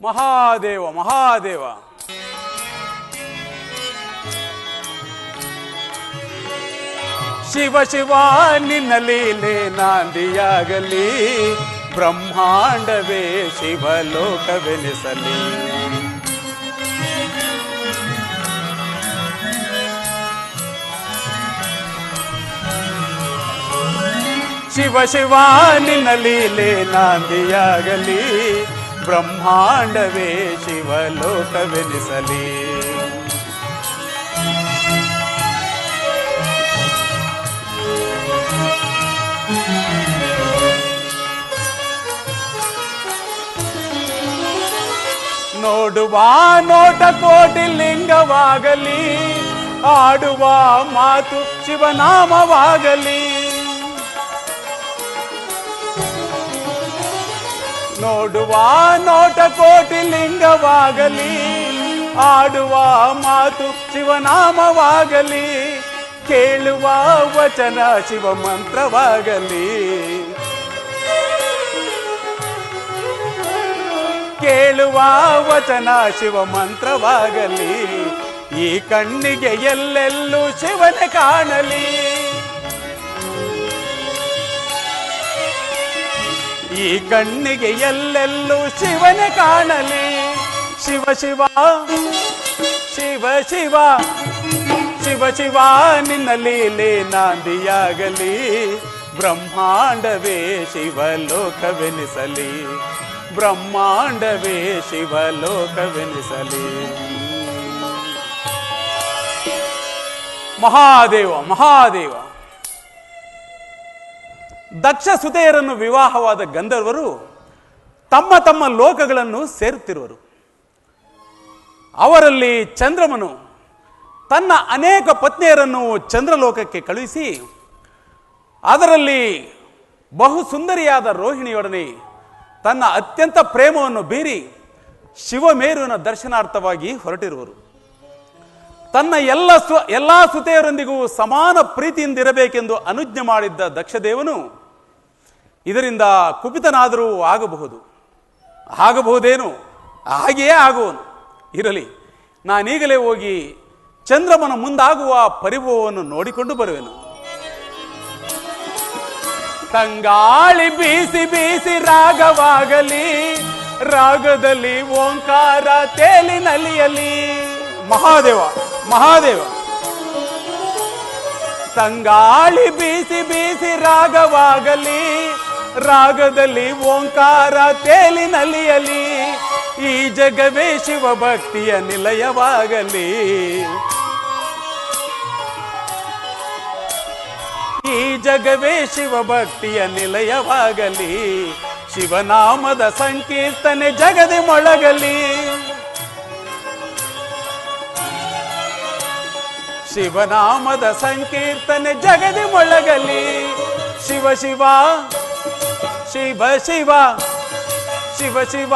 ಮಹಾದೇವ ಮಹಾದೇವ. ಶಿವ ಶಿವ ನಿನ್ನ ಲೀಲೆ ನಾಂದಿಯಾಗಲಿ, ಬ್ರಹ್ಮಾಂಡವೇ ಶಿವಲೋಕವೆನಿಸಲಿ. ಶಿವ ಶಿವ ನಿನ್ನ ಲೀಲೆ ನಾಂದಿಯಾಗಲಿ, ಬ್ರಹ್ಮಾಂಡವೇ ಶಿವಲೋಕವೆನಿಸಲಿ. ನೋಡುವ ನೋಟ ಕೋಟಿ ಲಿಂಗವಾಗಲಿ, ಆಡುವ ಮಾತು ಶಿವನಾಮವಾಗಲಿ. ನೋಡುವ ನೋಟ ಕೋಟಿ ಲಿಂಗವಾಗಲಿ, ಆಡುವ ಮಾತು ಶಿವನಾಮವಾಗಲಿ. ಕೇಳುವ ವಚನ ಶಿವ ಮಂತ್ರವಾಗಲಿ. ಕೇಳುವ ವಚನ ಶಿವ ಮಂತ್ರವಾಗಲಿ. ಈ ಕಣ್ಣಿಗೆ ಎಲ್ಲೆಲ್ಲೂ ಶಿವನ ಕಾಣಲಿ. ಈ ಕಣ್ಣಿಗೆ ಎಲ್ಲೆಲ್ಲೂ ಶಿವನ ಕಾಣಲಿ. ಶಿವ ಶಿವ ಶಿವ ಶಿವ ಶಿವ ಶಿವ ನಿನ್ನ ಲೀಲೆ ನಾಂದಿಯಾಗಲಿ, ಬ್ರಹ್ಮಾಂಡವೇ ಶಿವಲೋಕವೆನಿಸಲಿ. ಬ್ರಹ್ಮಾಂಡವೇ ಶಿವಲೋಕವೆನಿಸಲಿ. ಮಹಾದೇವ ಮಹಾದೇವ. ದಕ್ಷ ಸುತೆಯರನ್ನು ವಿವಾಹವಾದ ಗಂಧರ್ವರು ತಮ್ಮ ತಮ್ಮ ಲೋಕಗಳನ್ನು ಸೇರುತ್ತಿರುವರು. ಅವರಲ್ಲಿ ಚಂದ್ರಮನು ತನ್ನ ಅನೇಕ ಪತ್ನಿಯರನ್ನು ಚಂದ್ರಲೋಕಕ್ಕೆ ಕಳುಹಿಸಿ ಅದರಲ್ಲಿ ಬಹು ಸುಂದರಿಯಾದ ರೋಹಿಣಿಯೊಡನೆ ತನ್ನ ಅತ್ಯಂತ ಪ್ರೇಮವನ್ನು ಬೀರಿ ಶಿವಮೇರುವಿನ ದರ್ಶನಾರ್ಥವಾಗಿ ಹೊರಟಿರುವರು. ತನ್ನ ಎಲ್ಲ ಸುತೆಯರೊಂದಿಗೂ ಸಮಾನ ಪ್ರೀತಿಯಿಂದಿರಬೇಕೆಂದು ಅನುಜ್ಞೆ ಮಾಡಿದ್ದ ದಕ್ಷದೇವನು ಇದರಿಂದ ಕುಪಿತನಾದರೂ ಆಗಬಹುದೇನು, ಹಾಗೆಯೇ ಆಗುವನು. ಇರಲಿ, ನಾನೀಗಲೇ ಹೋಗಿ ಚಂದ್ರಮನ ಮುಂದಾಗುವ ಪರಿಭವವನ್ನು ನೋಡಿಕೊಂಡು ಬರುವೆನು. ತಂಗಾಳಿ ಬೀಸಿ ಬೀಸಿ ರಾಗವಾಗಲಿ, ರಾಗದಲ್ಲಿ ಓಂಕಾರ ತೇಲಿ ನಲಿಯಲಿ. ಮಹಾದೇವ ಮಹಾದೇವ. ತಂಗಾಳಿ ಬೀಸಿ ಬೀಸಿ ರಾಗವಾಗಲಿ, ರಾಗದಲ್ಲಿ ಓಂಕಾರ ತೇಲಿ ನಲಿಯಲಿ. ಈ ಜಗವೇ ಶಿವ ಭಕ್ತಿಯ ನಿಲಯವಾಗಲಿ. ಈ ಜಗವೇ ಶಿವ ಭಕ್ತಿಯ ನಿಲಯವಾಗಲಿ. ಶಿವನಾಮದ ಸಂಕೀರ್ತನೆ ಜಗದಿ ಮೊಳಗಲಿ. ಶಿವನಾಮದ ಸಂಕೀರ್ತನೆ ಜಗದಿ ಮೊಳಗಲಿ. ಶಿವ ಶಿವ ಶಿವ ಶಿವ ಶಿವ ಶಿವ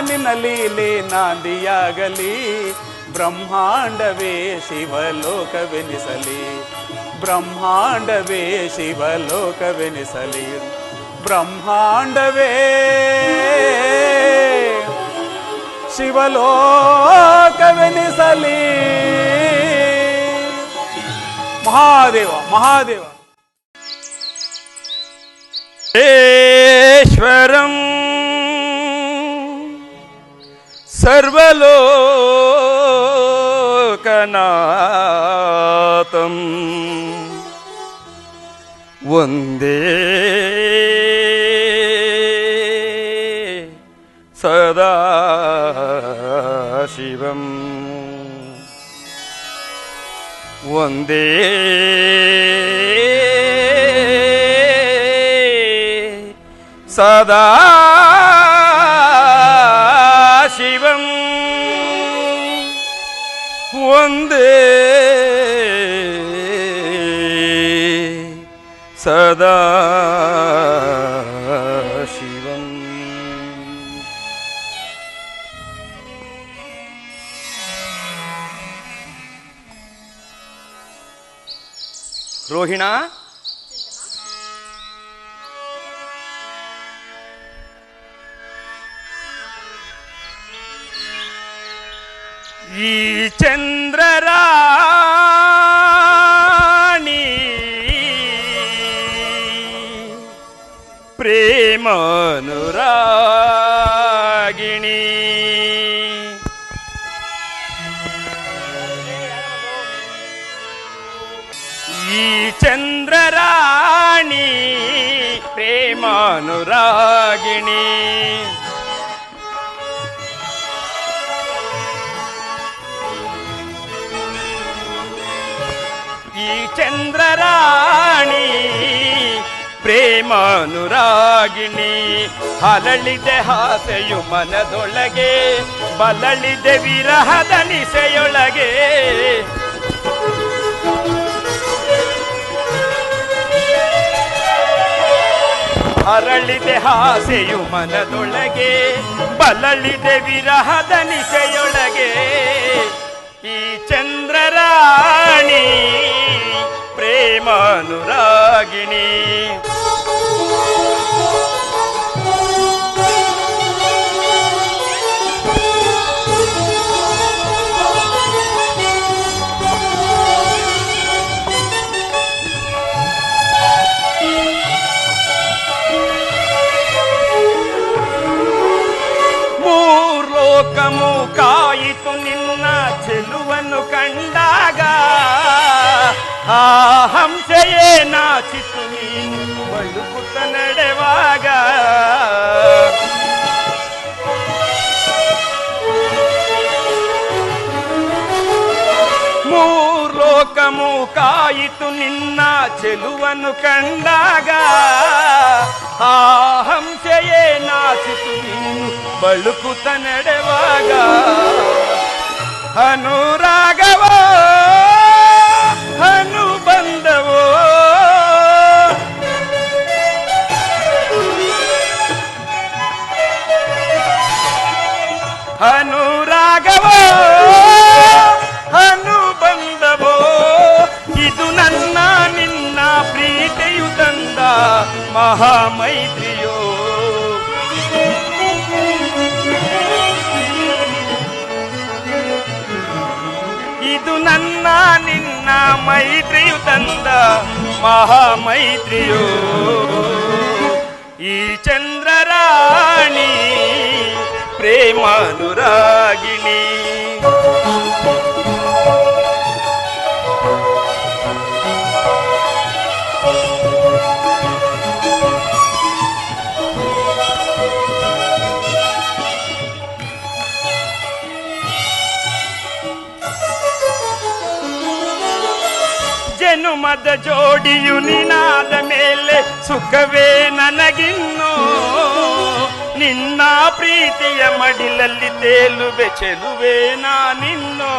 ನಿನ್ನ ಲೀಲೆ ನಾಂದಿಯಾಗಲಿ, ಬ್ರಹ್ಮಾಂಡವೇ ಶಿವಲೋಕವೆನಿಸಲಿ. ಬ್ರಹ್ಮಾಂಡವೇ ಶಿವಲೋಕವೆನಿಸಲಿ. ಬ್ರಹ್ಮಾಂಡವೇ ಶಿವಲೋಕವೆನಿಸಲಿ. ಮಹಾದೇವ ಮಹಾದೇವ. ಈಶ್ವರಂ ಸರ್ವಲೋಕನಾಥಂ ವಂದೇ ಸದಾ ಶಿವಂ. ವಂದೇ ಸದಾ ಶಿವಂ. ವಂದೇ ಸದಾ ಶಿವಂ. ರೋಹಿಣ, ಈ ಚಂದ್ರರಾಣಿ ಪ್ರೇಮಾನುರಾಗಿಣಿ ಈ ಚಂದ್ರರಾಣಿ ಪ್ರೇಮಾನುರಾಗಿಣಿ ಈ ಚಂದ್ರರಾಣಿ ಪ್ರೇಮಾನುರಾಗಿಣಿ ಹಲಳಿದೆ ಆಸೆಯು ಮನದೊಳಗೆ ಬಲಳಿದೆ ವಿರಹದ ನಿಸೆಯೊಳಗೆ ಹರಳಿದೆ ಆಸೆಯು ಮನದೊಳಗೆ ಬಲಳಿದೆ ವಿರಹದ ನಿಸೆಯೊಳಗೆ ಈ ಚಂದ್ರರಾಣಿ ಪ್ರೇಮಾನುರಾಗಿಣಿ ಲೋಕಮು ಕಾಯಿತು ನಿನ್ನ ಚೆಲುವನ್ನು ಕಂಡಾಗ ಆ ಹಂಸೆಯೇ ನಾಚಿತು ನೀನು ಬಳುಕುತ್ತ ನಡೆವಾಗ ಮೂರ್ಲೋಕಮು ಕಾಯಿತು ನಿನ್ನ ಚೆಲುವನ್ನು ಕಂಡಾಗ ಆ ಹಂಸೆಯೇ ನಾಚಿತು ನೀನು ಬಳುಕುತ್ತ ನಡೆವಾಗ ಅನುರಾಗವೋ ಅನುಬಂಧವೋ ಅನುರಾಗವೋ ಅನುಬಂಧವೋ ಇದು ನನ್ನ ನಿನ್ನ ಪ್ರೀತಿಯು ತಂದ ಮಹಾಮೈತ್ರಿಯೋ ಇದು ನನ್ನ ನಿನ್ನ ಮೈತ್ರಿಯು ತಂದ ಮಹಾಮೈತ್ರಿಯೋ ಈ ಚಂದ್ರರಾಣಿ ಪ್ರೇಮಾನುರಾಗಿಣಿ ಜನುಮದ ಜೋಡಿಯು ನಿನಾದ ಮೇಲೆ ಸುಖವೇ ನನಗಿನ್ನು ನಿನ್ನ ಪ್ರೀತಿಯ ಮಡಿಲಲ್ಲಿ ತೇಲುವೆ ಚೆಲುವೆ ನಾನಿನ್ನೋ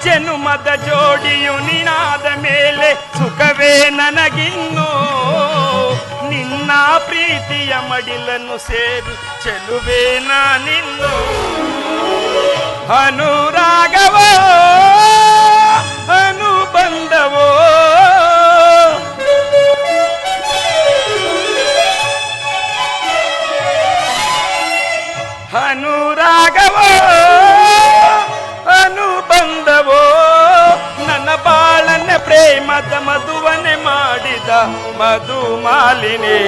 ಜನುಮದ ಜೋಡಿಯು ನಿನಾದ ಮೇಲೆ ಸುಖವೇ ನನಗಿನ್ನು ನಿನ್ನ ಪ್ರೀತಿಯ ಮಡಿಲನ್ನು ಸೇರು ಚೆಲುವೆ ನಾನಿನ್ನು ಅನುರಾಗವೋ ಅನುಬಂಧವೋ ಅನುರಾಗವೋ ಅನುಬಂಧವೋ ನನ್ನ ಬಾಳನ್ನ ಪ್ರೇಮದ ಮಧುವನೆ ಮಾಡಿದ ಮಧುಮಾಲಿನಿ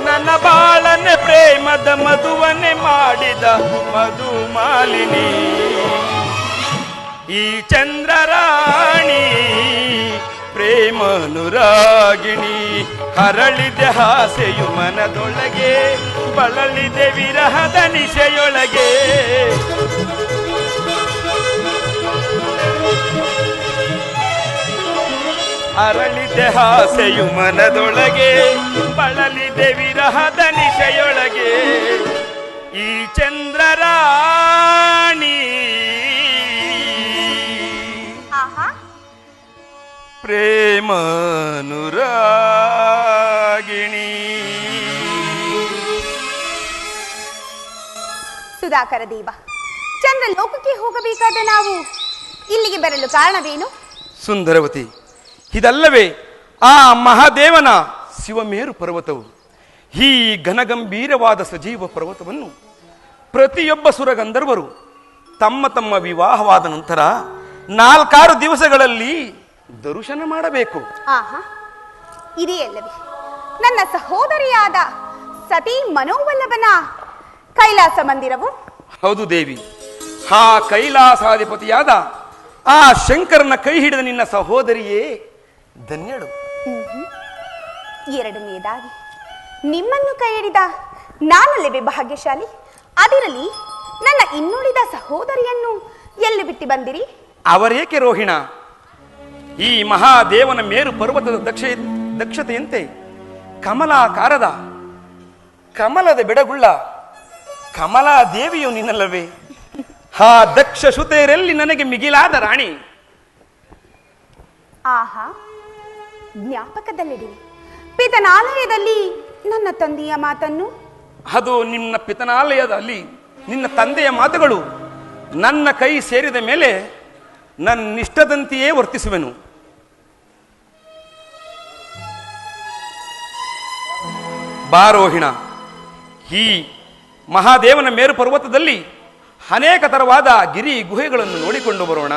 ನನ್ನ ಬಾಳನ್ನ ಪ್ರೇಮದ ಮಧುವನೆ ಮಾಡಿದ ಮಧುಮಾಲಿನಿ ಈ ಚಂದ್ರರಾಣಿ ಪ್ರೇಮಾನುರಾಗಿಣಿ ಹರಳಿದೆ ಆಸೆಯು ಮನದೊಳಗೆ ಬಳಲಿದೆ ವಿರಹದ ನಿಶೆಯೊಳಗೆ ಅರಳಿದೆ ಆಸೆಯು ಮನದೊಳಗೆ ಬಳಲಿದೆ ವಿರಹದ ನಿಶೆಯೊಳಗೆ ಈ ಚಂದ್ರರಾಣಿ ಪ್ರೇಮಾನುರಾಗಿಣಿ. ಸುಧಾಕರ ದೇವ, ಚಂದ್ರ ಲೋಕಕ್ಕೆ ಹೋಗಬೇಕಾದ ನಾವು ಇಲ್ಲಿಗೆ ಬರಲು ಕಾರಣವೇನು? ಸುಂದರವತಿ, ಇದಲ್ಲವೇ ಆ ಮಹಾದೇವನ ಶಿವಮೇರು ಪರ್ವತವು. ಈ ಘನಗಂಭೀರವಾದ ಸಜೀವ ಪರ್ವತವನ್ನು ಪ್ರತಿಯೊಬ್ಬ ಸುರಗಂಧರ್ವರು ತಮ್ಮ ತಮ್ಮ ವಿವಾಹವಾದ ನಂತರ 4-6 ದಿವಸಗಳಲ್ಲಿ ದರ್ಶನ ಮಾಡಬೇಕು. ಆಹಾ, ಇದೆಯಲ್ಲವೇ ನನ್ನ ಸಹೋದರಿಯಾದ ಸತಿ ಮನೋವಲ್ಲಭನ ಕೈಲಾಸ ಮಂದಿರವು? ಹೌದು ದೇವಿ, ಆ ಕೈಲಾಸಾಧಿಪತಿಯಾದ ಆ ಶಂಕರನ ಕೈ ಹಿಡಿದ ನಿನ್ನ ಸಹೋದರಿಯೇ ಧನ್ಯಳು. ಎರಡನೆಯದಾಗಿ ನಿಮ್ಮನ್ನು ಕೈ ಹಿಡಿದ ನಾನಲ್ಲವೇ ಭಾಗ್ಯಶಾಲಿ? ಅದಿರಲಿ, ನನ್ನ ಇನ್ನುಳಿದ ಸಹೋದರಿಯನ್ನು ಎಲ್ಲಿ ಬಿಟ್ಟು ಬಂದಿರಿ? ಅವರೇಕೆ ರೋಹಿಣ? ಈ ಮಹಾದೇವನ ಮೇರು ಪರ್ವತದ ದಕ್ಷತೆಯಂತೆ ಕಮಲಾಕಾರದ ಕಮಲದ ಬೆಡಗುಳ್ಳ ಕಮಲಾ ದೇವಿಯು ನಿನ್ನಲ್ಲವೇ? ಆ ದಕ್ಷ ಸುತೆಯರಲ್ಲಿ ನನಗೆ ಮಿಗಿಲಾದ ರಾಣಿ. ಆಹಾ, ಜ್ಞಾಪಕದಲ್ಲಿಡಿ. ಪಿತನಾಲಯದಲ್ಲಿ ನನ್ನ ತಂದೆಯ ಮಾತನ್ನು. ಅದು ನಿನ್ನ ಪಿತನಾಲಯದಲ್ಲಿ ನಿನ್ನ ತಂದೆಯ ಮಾತುಗಳು ನನ್ನ ಕೈ ಸೇರಿದ ಮೇಲೆ ನನ್ನಿಷ್ಟದಂತೆಯೇ ವರ್ತಿಸುವೆನು. ಬಾರೋಹಿಣ, ಈ ಮಹಾದೇವನ ಮೇರು ಪರ್ವತದಲ್ಲಿ ಅನೇಕ ತರವಾದ ಗಿರಿ ಗುಹೆಗಳನ್ನು ನೋಡಿಕೊಂಡು ಬರೋಣ.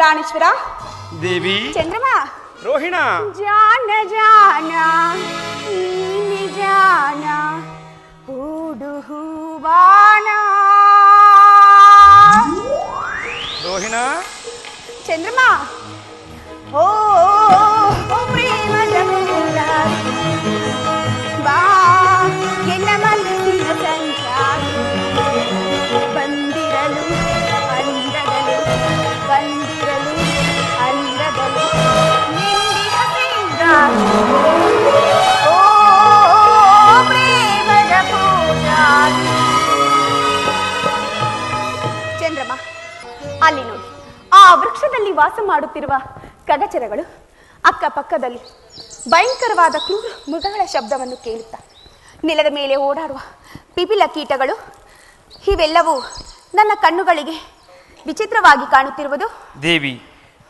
ರಾಣೇಶ್ವರ, ದೇವಿ, ಚಂದ್ರಮ, ರೋಹಿಣ, ಜಾನ ಜಾನ ನೀನಿ ಜಾನ ಹೂಡು ಹೂವಾನ. ರೋಹಿಣ, ಚಂದ್ರಮ, ಓ ಪ್ರೇಮದ ಮೂಲ ಬಾ ಎನ್ನ ಮನಸ್ಸಿನ ಸಂಚಾರಿ ಬಂದಿರಲು ಅಂದದಲು ಬಂದಿರಲು ಅಂದದಲು ನಿಂದಿನ ಸಿಂಗಾರಿ ಓ ಪ್ರೇಮದ ಪೂಜಾರಿ. ಚಂದ್ರಮ, ಅಲ್ಲಿ ನೋಡಿ, ಆ ವೃಕ್ಷದಲ್ಲಿ ವಾಸ ಮಾಡುತ್ತಿರುವ ಖಗಚರಗಳು ಅಕ್ಕಪಕ್ಕದಲ್ಲಿ ಭಯಂಕರವಾದ ಕ್ರೂರ ಮೃಗಗಳ ಶಬ್ದವನ್ನು ಕೇಳುತ್ತಾ ನೆಲದ ಮೇಲೆ ಓಡಾಡುವ ಪಿಪಿಲ ಕೀಟಗಳು, ಇವೆಲ್ಲವೂ ನನ್ನ ಕಣ್ಣುಗಳಿಗೆ ವಿಚಿತ್ರವಾಗಿ ಕಾಣುತ್ತಿರುವುದು. ದೇವಿ,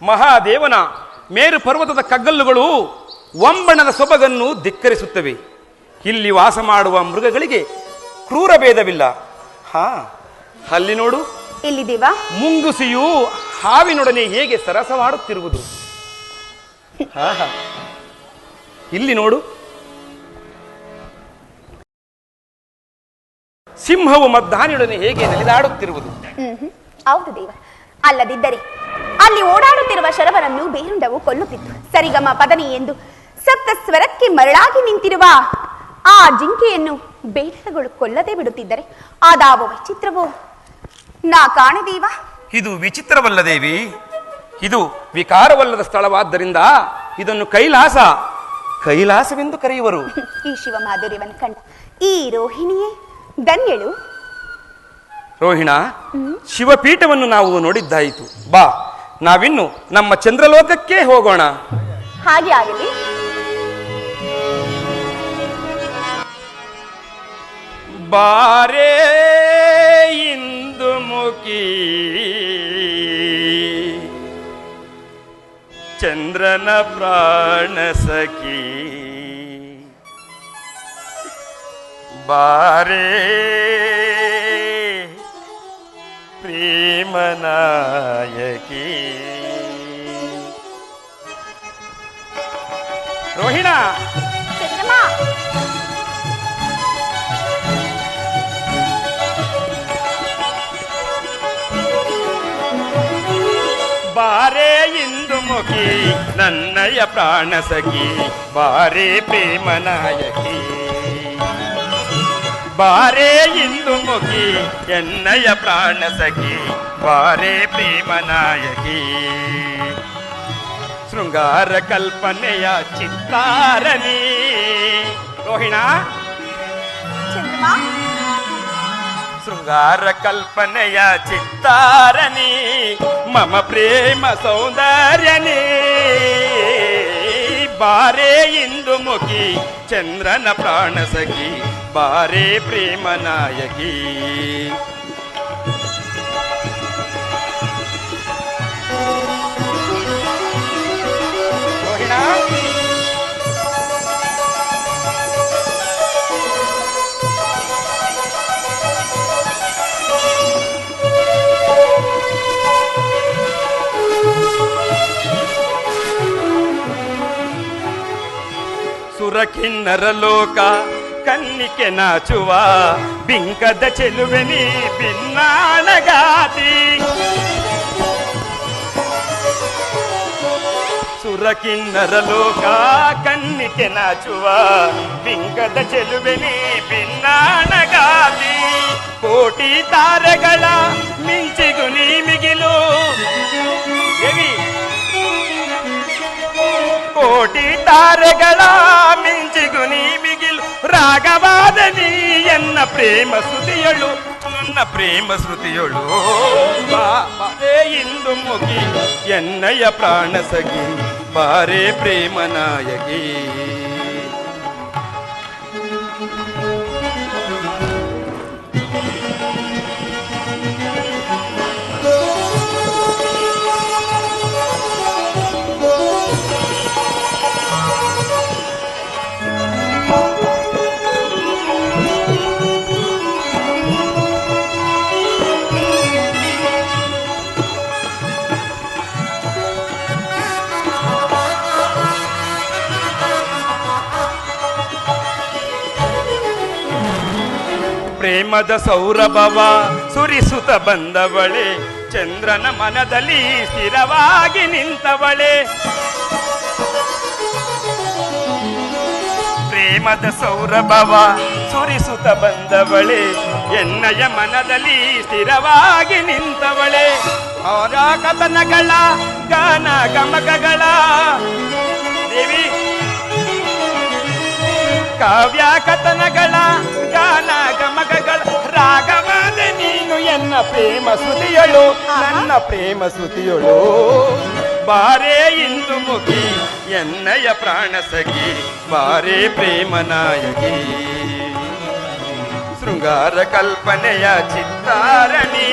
ಮಹಾದೇವನ ಮೇರು ಪರ್ವತದ ಕಗ್ಗಲ್ಲುಗಳು ಒಂಬಣದ ಸೊಬಗನ್ನು ಧಿಕ್ಕರಿಸುತ್ತವೆ. ಇಲ್ಲಿ ವಾಸ ಮಾಡುವ ಮೃಗಗಳಿಗೆ ಕ್ರೂರ ಭೇದವಿಲ್ಲ. ಹಾ, ಅಲ್ಲಿ ನೋಡು, ಎಲ್ಲಿದೇವಾ? ಮುಂಗುಸಿಯು ಹಾವಿನೊಡನೆ ಹೇಗೆ ಸರಸವಾಡುತ್ತಿರುವುದು. ಇಲ್ಲಿ ನೋಡು, ಸಿಂಹವು ಮದ್ದಾನಿಯೊಡನೆ ಹೇಗೆ ನಲಿದಾಡುತ್ತಿರುವುದು. ಹೌದು ದೇವ, ಅಲ್ಲದಿದ್ದರೆ ಅಲ್ಲಿ ಓಡಾಡುತ್ತಿರುವ ಶರವರನ್ನು ಬೇರುಂಡವು ಕೊಲ್ಲುತ್ತಿತ್ತು. ಸರಿಗಮ ಪದನಿ ಎಂದು ಸಪ್ತ ಸ್ವರಕ್ಕೆ ಮರಳಾಗಿ ನಿಂತಿರುವ ಆ ಜಿಂಕೆಯನ್ನು ಬೇಟೆಗಳು ಕೊಲ್ಲದೆ ಬಿಡುತ್ತಿದ್ದರೆ ಆದಾವ ವಿಚಿತ್ರವೋ ನಾ ಕಾಣದೀವ. ಇದು ವಿಚಿತ್ರವಲ್ಲ ದೇವಿ, ಇದು ವಿಕಾರವಲ್ಲದ ಸ್ಥಳವಾದ್ದರಿಂದ ಇದನ್ನು ಕೈಲಾಸವೆಂದು ಕರೆಯುವರು. ಈ ಶಿವ ಮಾಧುರ್ಯವನ್ನು ಕಂಡ ಈ ರೋಹಿಣಿಯೇ ಧನ್ಯಳು. ರೋಹಿಣ, ಶಿವಪೀಠವನ್ನು ನಾವು ನೋಡಿದ್ದಾಯಿತು. ಬಾ, ನಾವಿನ್ನು ನಮ್ಮ ಚಂದ್ರಲೋಕಕ್ಕೆ ಹೋಗೋಣ. ಹಾಗೆ ಆಗಲಿ. ಬಾರೇ ಇಂದು ಮುಖಿ ಚಂದ್ರನ ಪ್ರಾಣ ಸಖಿ, ಬಾರೇ ಪ್ರೇಮನಾಯಕಿ. ರೋಹಿಣ, ಚಂದ್ರಮ, ಬಾರೇ ಇಂದು ಮುಖಿ ನನ್ನಯ ಪ್ರಾಣ ಸಖಿ, ಬಾರೇ ಪ್ರೇಮನಾಯಕಿ. ಬಾರೇ ಇಂದು ಮುಖಿ ಎನ್ನಯ ಪ್ರಾಣ ಸಖಿ, ಬಾರೇ ಪ್ರೇಮನಾಯಕಿ. ಶೃಂಗಾರ ಕಲ್ಪನೆಯ ಚಿತ್ತಾರಣಿ. ರೋಹಿಣ, ಚಂದ್ರಮ, ಶೃಂಗಾರ ಕಲ್ಪನೆಯ ಚಿತ್ತಾರಣಿ, ಮಮ ಪ್ರೇಮ ಸೌಂದರ್ಯನಿ. ಬಾರೇ ಇಂದು ಮುಖಿ ಚಂದ್ರನ ಪ್ರಾಣ ಸಖಿ, ಬಾರೇ ಪ್ರೇಮನಾಯಕಿ. ರೋಹಿಣ, ಸುರಕಿನ್ನರ ಲೋಕ ಕನ್ನಿಕೆ ನಾಚುವ ಬಿಂಕದ ಚೆಲುವೆನಿ ಭಿನ್ನಾಣಗಾತಿ. ಸುರಕಿನ್ನರ ಲೋಕ ಕನ್ನಿಕೆ ನಾಚುವ ಬಿಂಕದ ಚೆಲುವೆನಿ ಭಿನ್ನಾಣಗಾತಿ. ಕೋಟಿ ತಾರೆಗಳ ಮಿಂಚಿಗು ನೀ ಮಿಗಿಲು ದೇವಿ, ಕೋಟಿ ತಾರೆಗಳ ಮಿಂಚಿಗು ನೀ ಮಿಗಿಲು. ರಾಗವಾದ ನೀ ಎನ್ನ ಪ್ರೇಮ ಶ್ರುತಿಯಳು, ನನ್ನ ಪ್ರೇಮ ಶ್ರುತಿಯಳು. ಬಾರೇ ಇಂದು ಮುಗಿ ಎನ್ನಯ ಪ್ರಾಣ ಸಖಿ, ಬಾರೇ ಪ್ರೇಮನಾಯಕಿ. ಪ್ರೇಮದ ಸೌರಭವ ಸುರಿಸುತ್ತ ಬಂದವಳೆ, ಚಂದ್ರನ ಮನದಲ್ಲಿ ಸ್ಥಿರವಾಗಿ ನಿಂತವಳೆ. ಪ್ರೇಮದ ಸೌರಭವ ಸುರಿಸುತ್ತ ಬಂದವಳೆ, ಎನ್ನಯ ಮನದಲ್ಲಿ ಸ್ಥಿರವಾಗಿ ನಿಂತವಳೆ. ಅವರ ಕಥನಗಳ ಗಾನ ಗಮಕಗಳ ದೇವಿ, ಕಾವ್ಯ ಕಥನಗಳ ಗಾನ ಗಮಕಗಳ ರಾಗವಾದ ನೀನು ಎನ್ನ ಪ್ರೇಮ ಶ್ರುತಿಯಳು, ನನ್ನ ಪ್ರೇಮ ಶ್ರುತಿಯಳು. ಬಾರೇ ಇಂದು ಮುಖಿ ಎನ್ನಯ ಪ್ರಾಣ ಸಖಿ, ಬಾರೇ ಪ್ರೇಮನಾಯಕಿ. ಶೃಂಗಾರ ಕಲ್ಪನೆಯ ಚಿತ್ತಾರಣಿ,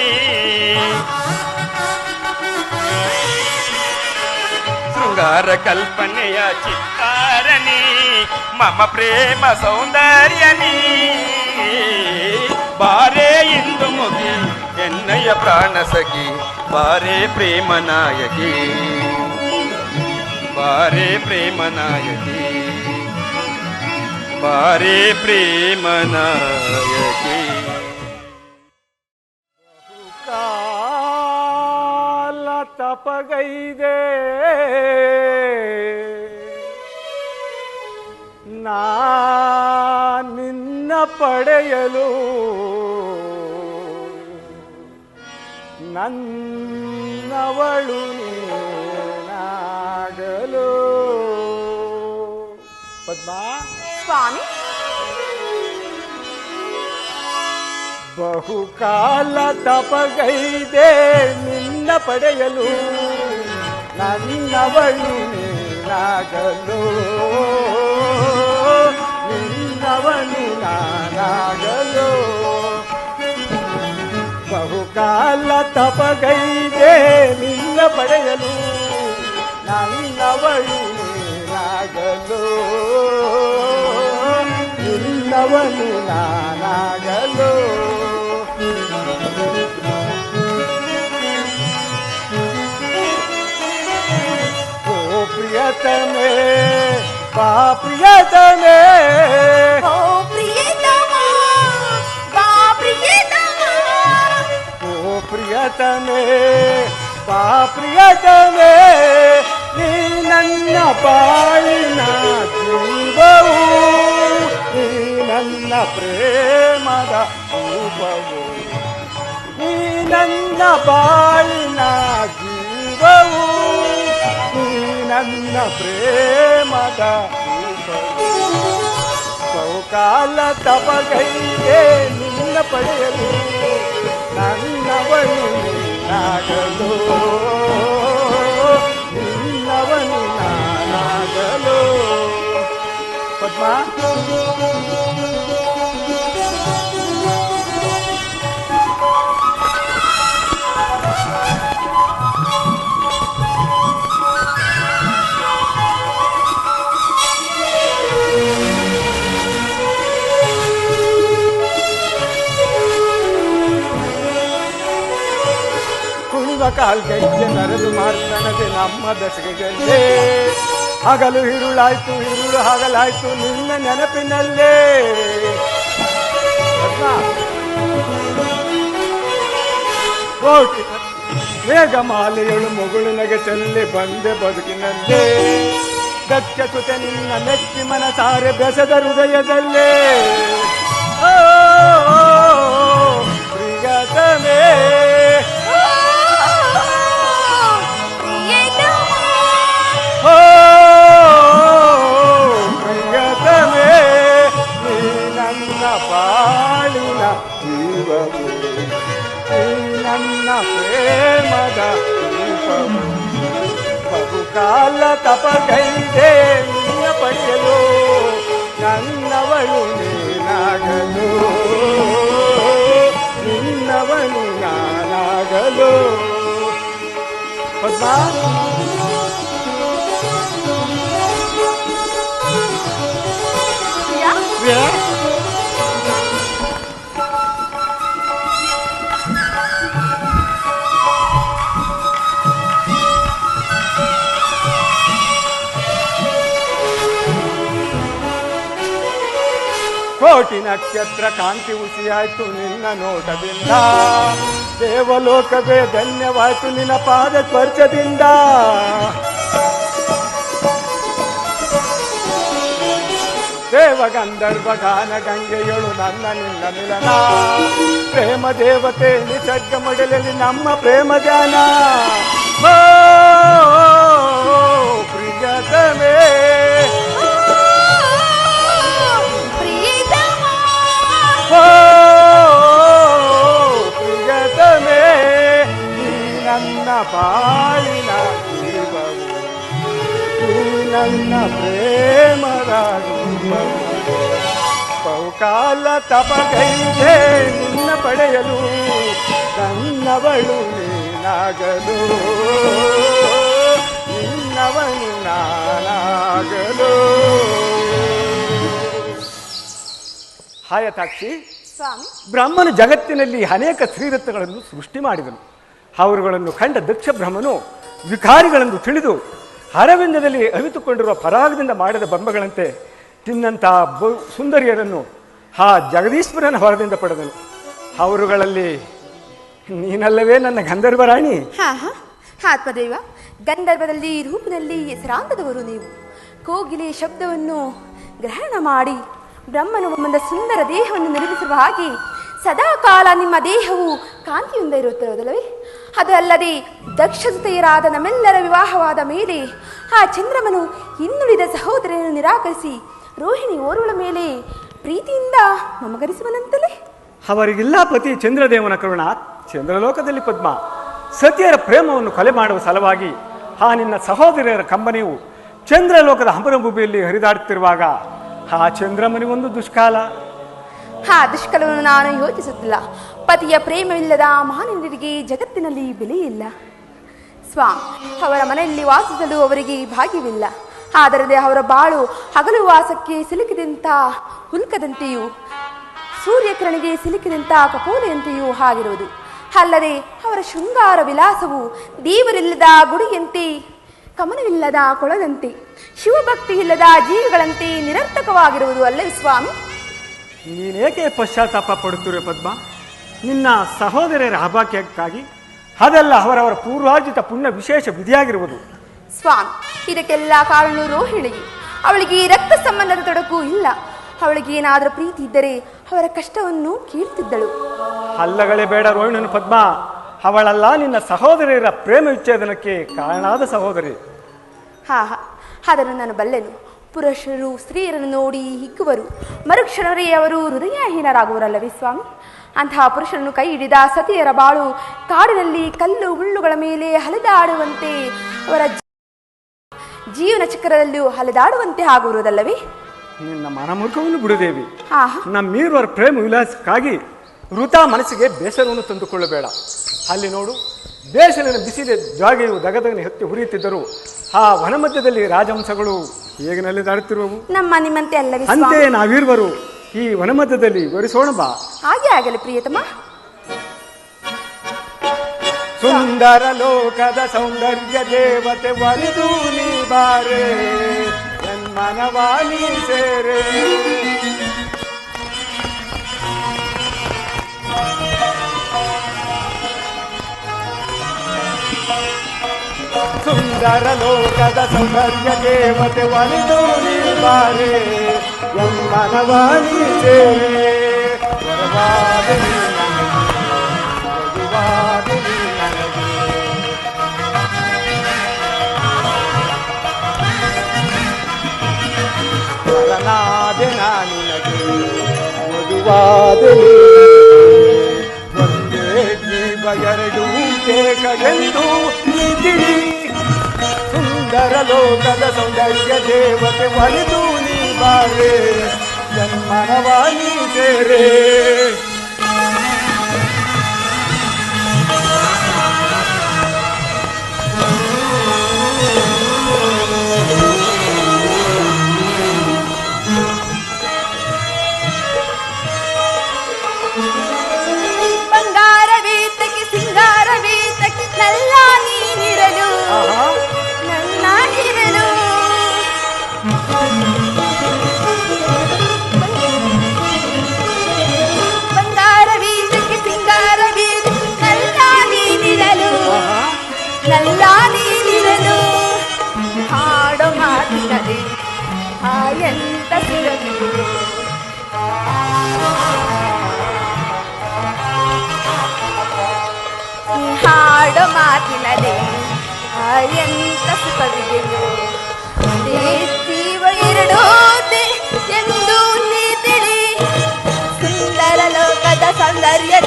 ಶೃಂಗಾರ ಕಲ್ಪನೆಯ ಚಿತ್ತಾರಣಿ, ಮಮ ಪ್ರೇಮ ಸೌಂದರ್ಯನಿ. ಬಾರೇ ಇಂದು ಮುಗಿ ಎನ್ನಯ ಪ್ರಾಣ ಸಖಿ, ಬಾರೇ ಪ್ರೇಮನಾಯಕಿ, ಬಾರೇ ಪ್ರೇಮನಾಯಕಿ, ಬಾರೇ ಪ್ರೇಮನಾಯಕಿ. ಕಾಲ ಪಡೆಯಲು ನನ್ನವಳು ನೀನಾಗಲು. ಪದ್ಮಾ, ಸ್ವಾಮಿ, ಬಹುಕಾಲ ತಪಗೈದೆ ನಿನ್ನ ಪಡೆಯಲು ನನ್ನವಳು ನೀನಾಗಲು, ನಿನ್ನವನು ನಾನಾಗಲು. ಬಹುಕಾಲ ತಪಗೈದೆ ನಿನ್ನ ಪಡೆಯಲು ನನ್ನವಳು ನೀನಾಗಲು, ನಿನ್ನವನು ನಾನಾಗಲು. ಓ ಪ್ರಿಯತಮೇ, ಬಾ ಪ್ರಿಯತಮೇ, ಓ ಪ್ರಿಯತಮ, ಬಾ ಪ್ರಿಯತಮ. ಓ ಪ್ರಿಯತಮೇ, ಬಾ ಪ್ರಿಯತಮೇ, ನೀ ನನ್ನ ಬಾಳಿನ ಜೀವವು, ನೀ ನನ್ನ ಪ್ರೇಮದ ರೂಪವು, ನೀ ನನ್ನ ಬಾಳಿನ ಜೀವವು, ನೀ ನನ್ನ ಪ್ರೇಮದ ರೂಪವು. ಬಹುಕಾಲ ತಪಗೈದೆ ನಿನ್ನ ಪಡೆಯಲು ನನ್ನವನು ನಾಗಲು, ನಿನ್ನವನು ನಾನಾಗಲು. ಪದ್ಮಾ, ಕಾಲ್ಗೈಗೆ ನರೆದು ಮಾರ್ತನದೆ ನಮ್ಮ ದಶಕದಲ್ಲೇ ಹಗಲು ಹಿರುಳಾಯ್ತು, ಹಿರುಳು ಹಗಲಾಯ್ತು ನಿನ್ನ ನೆನಪಿನಲ್ಲೇ. ಕೋಟಿ ಮೇಘಮಾಲೆಯಳು ಮುಗುಳಿನಗೆ ಚೆಲ್ಲಿ ಬಂದೆ ಬದುಕಿನಲ್ಲೇ, ದಕ್ಷ ಸುತ ನಿನ್ನ ಮೆಚ್ಚಿ ಮನಸಾರೆ ಬೆಸೆದ ಹೃದಯದಲ್ಲೇ. ಓ ಪ್ರಿಯತಮೇ, ಓ ಪ್ರಿಯತಮೇ, ನೀ ನನ್ನ ಬಾಳಿನ ಜೀವವು, ನೀ ನನ್ನ ಪ್ರೇಮದ ರೂಪವು. ಬಹುಕಾಲ ತಪಗೈದೆ ನಿನ್ನ ಪಡೆಯಲು ನನ್ನವಳು ನೀನಾಗಲು, ನಿನ್ನವನು ನಾನಾಗಲು. ಪದ್ಮಾ, ಕೋಟಿ ನಕ್ಷತ್ರ ಕಾಂತಿ ಉಸಿಯಾಯ್ತು ನಿನ್ನ ನೋಟದಿಂದ, ದೇವಲೋಕವೇ ಧನ್ಯವಾಯ್ತು ನಿನ್ನ ಪಾದ ಸ್ಪರ್ಶದಿಂದ. ದೇವಗಂಧರ್ವ ಗಾನ ಗಂಗೆಯಳು ನನ್ನ ನಿನ್ನ ಮಿಲನ, ಪ್ರೇಮ ದೇವತೆ ನಿಸರ್ಗ ಮಡಲಲ್ಲಿ ನಮ್ಮ ಪ್ರೇಮ ಧ್ಯಾನ. ಓ ಪ್ರಿಯತಮೇ, ಓ ಪ್ರಿಯತಮೇ, ನೀ ನನ್ನ ಬಾಳಿನ ಜೀವವು, ನೀ ನನ್ನ ಪ್ರೇಮದ ರೂಪವು. ಬಹುಕಾಲ ತಪಗೈದೆ ನಿನ್ನ ಪಡೆಯಲು ನನ್ನವಳು ನೀನಾಗಲು, ನಿನ್ನವನು ನಾನಾಗಲು. ಹಾಯತಾಕ್ಷಿ, ಸ್ವಾಮಿ, ಬ್ರಹ್ಮನು ಜಗತ್ತಿನಲ್ಲಿ ಅನೇಕ ಶ್ರೀರತ್ನಗಳನ್ನು ಸೃಷ್ಟಿ ಮಾಡಿದನು. ಅವರುಗಳನ್ನು ಕಂಡ ದಕ್ಷ ಬ್ರಹ್ಮನು ವಿಕಾರಿಗಳೆಂದು ತಿಳಿದು ಅರವಿಂದದಲ್ಲಿ ಅವಿತುಕೊಂಡಿರುವ ಪರಾಗದಿಂದ ಮಾಡಿದ ಬೊಂಬೆಗಳಂತೆ ತಿನ್ನಂತಹ ಸುಂದರಿಯರನ್ನು ಆ ಜಗದೀಶ್ವರನ ಹೊರದಿಂದ ಪಡೆದನು. ಅವರುಗಳಲ್ಲಿ ನೀನಲ್ಲವೇ ನನ್ನ ಗಂಧರ್ವರಾಣಿ? ಹಾ ಹಾ ಆತ್ಮದೇವ, ಗಂಧರ್ವದಲ್ಲಿ ರೂಪದಲ್ಲಿ ಹೆಸರಾಂತದವರು ನೀವು. ಕೋಗಿಲೆ ಶಬ್ದವನ್ನು ಗ್ರಹಣ ಮಾಡಿ ಬ್ರಹ್ಮನು ಒಮ್ಮಂದ ಸುಂದರ ದೇಹವನ್ನು ನಿರ್ಮಿಸಿರುವ ಹಾಗೆ ಸದಾ ಕಾಲ ನಿಮ್ಮ ದೇಹವು ಕಾಂತಿಯಿಂದ ಇರುತ್ತಿರುವುದಲ್ಲವೇ? ಅದು ಅಲ್ಲದೆ ದಕ್ಷತೆಯರಾದ ನಮ್ಮೆಲ್ಲರ ವಿವಾಹವಾದ ಮೇಲೆ ಆ ಚಂದ್ರಮನು ಇನ್ನುಳಿದ ಸಹೋದರನನ್ನು ನಿರಾಕರಿಸಿ ರೋಹಿಣಿ ಓರ್ವಳ ಮೇಲೆ ಪ್ರೀತಿಯಿಂದ ಮಮಗರಿಸುವನಂತಲೇ. ಅವರಿಗಿಲ್ಲ ಪತಿ ಚಂದ್ರದೇವನ ಕರುಣ ಚಂದ್ರಲೋಕದಲ್ಲಿ ಪದ್ಮ. ಸತಿಯರ ಪ್ರೇಮವನ್ನು ಕೊಲೆ ಮಾಡುವ ಸಲುವಾಗಿ ಆ ನಿನ್ನ ಸಹೋದರಿಯರ ಕಂಬನಿಯು ಚಂದ್ರಲೋಕದ ಹಂಬರಭೂಮಿಯಲ್ಲಿ ಹರಿದಾಡುತ್ತಿರುವಾಗ ಆ ಚಂದ್ರಮನಿಗೊಂದು ದುಷ್ಕಾಲ. ಆ ದುಷ್ಕಲವನ್ನು ನಾನು ಯೋಚಿಸುತ್ತಿಲ್ಲ. ಪತಿಯ ಪ್ರೇಮವಿಲ್ಲದ ಮಾನವರಿಗೆ ಜಗತ್ತಿನಲ್ಲಿ ಬೆಲೆಯಿಲ್ಲ ಸ್ವಾಮಿ. ಅವರ ಮನೆಯಲ್ಲಿ ವಾಸಿಸಲು ಅವರಿಗೆ ಭಾಗ್ಯವಿಲ್ಲ. ಆದರೆ ಅವರ ಬಾಳು ಹಗಲು ವಾಸಕ್ಕೆ ಸಿಲುಕಿದಂಥ ಹುಲ್ಕದಂತೆಯೂ ಸೂರ್ಯಕಿರಣಿಗೆ ಸಿಲುಕಿದಂಥ ಕಪೋಲೆಯಂತೆಯೂ ಆಗಿರುವುದು. ಅಲ್ಲದೆ ಅವರ ಶೃಂಗಾರ ವಿಲಾಸವು ದೇವರಿಲ್ಲದ ಗುಡಿಯಂತೆ, ಕಮನವಿಲ್ಲದ ಕೊಳದಂತೆ, ಶಿವಭಕ್ತಿ ಇಲ್ಲದ ಜೀವಿಗಳಂತೆ ನಿರರ್ಥಕವಾಗಿರುವುದು ಅಲ್ಲವೇ ಸ್ವಾಮಿ? ನೀನೇಕೆ ಪಶ್ಚಾತ್ತಾಪ ಪಡುತ್ತಿರುವ ಪದ್ಮ? ನಿನ್ನ ಸಹೋದರರ ಅಭಾಗ್ಯಕ್ಕಾಗಿ ಅದೆಲ್ಲ ಅವರವರ ಪೂರ್ವಾರ್ಜಿತ ಪುಣ್ಯ ವಿಶೇಷ ವಿಧಿಯಾಗಿರುವುದು ಸ್ವಾಮಿ. ಇದಕ್ಕೆಲ್ಲ ಕಾರಣ ರೋಹಿಣಿಗೆ. ಅವಳಿಗೆ ರಕ್ತ ಸಂಬಂಧದ ತೊಡಕು ಇಲ್ಲ. ಅವಳಿಗೆ ಏನಾದರೂ ಪ್ರೀತಿ ಇದ್ದರೆ ಅವರ ಕಷ್ಟವನ್ನು ಕೇಳ್ತಿದ್ದಳು. ಹಲ್ಲಗಳೇ ಬೇಡ ರೋಹಿಣನು ಪದ್ಮ. ಅವಳಲ್ಲ ನಿನ್ನ ಸಹೋದರಿಯರ ಪ್ರೇಮ ವಿಚ್ಛೇದನಕ್ಕೆ ಕಾರಣಾದ ಸಹೋದರಿ. ಅದನ್ನು ನಾನು ಬಲ್ಲೆನು. ಪುರುಷರು ಸ್ತ್ರೀಯರನ್ನು ನೋಡಿ ಹಿಗ್ಗುವರು, ಮರುಕ್ಷಣರೇ ಅವರು ಹೃದಯಹೀನರಾಗುವರಲ್ಲವೇ ಸ್ವಾಮಿ? ಅಂತಹ ಪುರುಷರನ್ನು ಕೈ ಹಿಡಿದ ಸತಿಯರ ಬಾಳು ಕಾಡಿನಲ್ಲಿ ಕಲ್ಲು ಮುಳ್ಳುಗಳ ಮೇಲೆ ಹಲಿದಾಡುವಂತೆ, ಅವರ ಜೀವನ ಚಕ್ರದಲ್ಲೂ ಹಲಿದಾಡುವಂತೆ ಆಗುವುದಲ್ಲವೇ? ನಿನ್ನ ಮನಮುಖವನ್ನು ಬಿಡುದೇವಿ. ನಮ್ಮೀರುವರ ಪ್ರೇಮ ವಿಲಾಸಕ್ಕಾಗಿ ವೃಥಾ ಮನಸ್ಸಿಗೆ ಬೇಸರವನ್ನು ತಂದುಕೊಳ್ಳಬೇಡ. ಅಲ್ಲಿ ನೋಡು, ಬೇಸರಿನ ಬಿಸಿಲ ಜಾಗೆಯು ದಗದಗನೆ ಹೊತ್ತಿ ಹುರಿಯುತ್ತಿದ್ದರು. ಆ ವನ ಮಧ್ಯದಲ್ಲಿ ರಾಜಹಂಸಗಳು ಹೇಗೆ ನಲಿದಾಡುತ್ತಿರುವವು. ನಮ್ಮ ನಿಮ್ಮಂತೆ ಅಲ್ಲವೇ? ಅಂತೆ ನಾವಿರುವರು ಈ ವನ ಮಧ್ಯದಲ್ಲಿ ವಿವರಿಸೋಣ ಬಾ. ಹಾಗೆ ಆಗಲಿ ಪ್ರಿಯತಮ. ಸುಂದರ ಲೋಕದ ಸೌಂದರ್ಯ ದೇವತೆ ಒಲಿದು ನೀ ಬಾರೆ, ಮನವಾನಿ ಸೇರೆ. ಸುಂದರ ಲೋಕದ ಸೌಂದರ್ಯ ದೇವತೆ ಒಲಿದು ನೀ ಬಾರೆ, ಮನವಾನಿ ಸೇರೆ. ಒಂದೇ ಜೀವ ಎರಡು ಬೇಕಗೆಂದು ತಿಳಿದಿ, ಸುಂದರ ಲೋಕದ ಸೌಂದರ್ಯ ದೇವತೆ ಒಲಿದು ನೀ ಬಾರೆ, ಜನ್ಮನವಾನಿ ಸೇರೆ. ನಲ್ಲ ನೀನಿರಲು ನನ್ನ ಇರಲು ಬಂಗಾರ ಬೀಜಕ್ಕೆ ಸಿಂಗಾರ ಬೀಜ ನಲ್ಲ ನೀನಿರಲು ನಲ್ಲ ನೀನಿರಲು ಹಾಡೋ ಮಾತಿನಲ್ಲಿ ಎಂತ ಸುರಗಿರು ಹಾಡೋ ಮಾತಿನದೆ ಎಂತ ಸುಖವಿದೆಯೋ ಜೀವ ಎರಡೂ ಎಂದು ನೀ ತಿಳಿ, ಸುಂದರ ಲೋಕದ ಸೌಂದರ್ಯ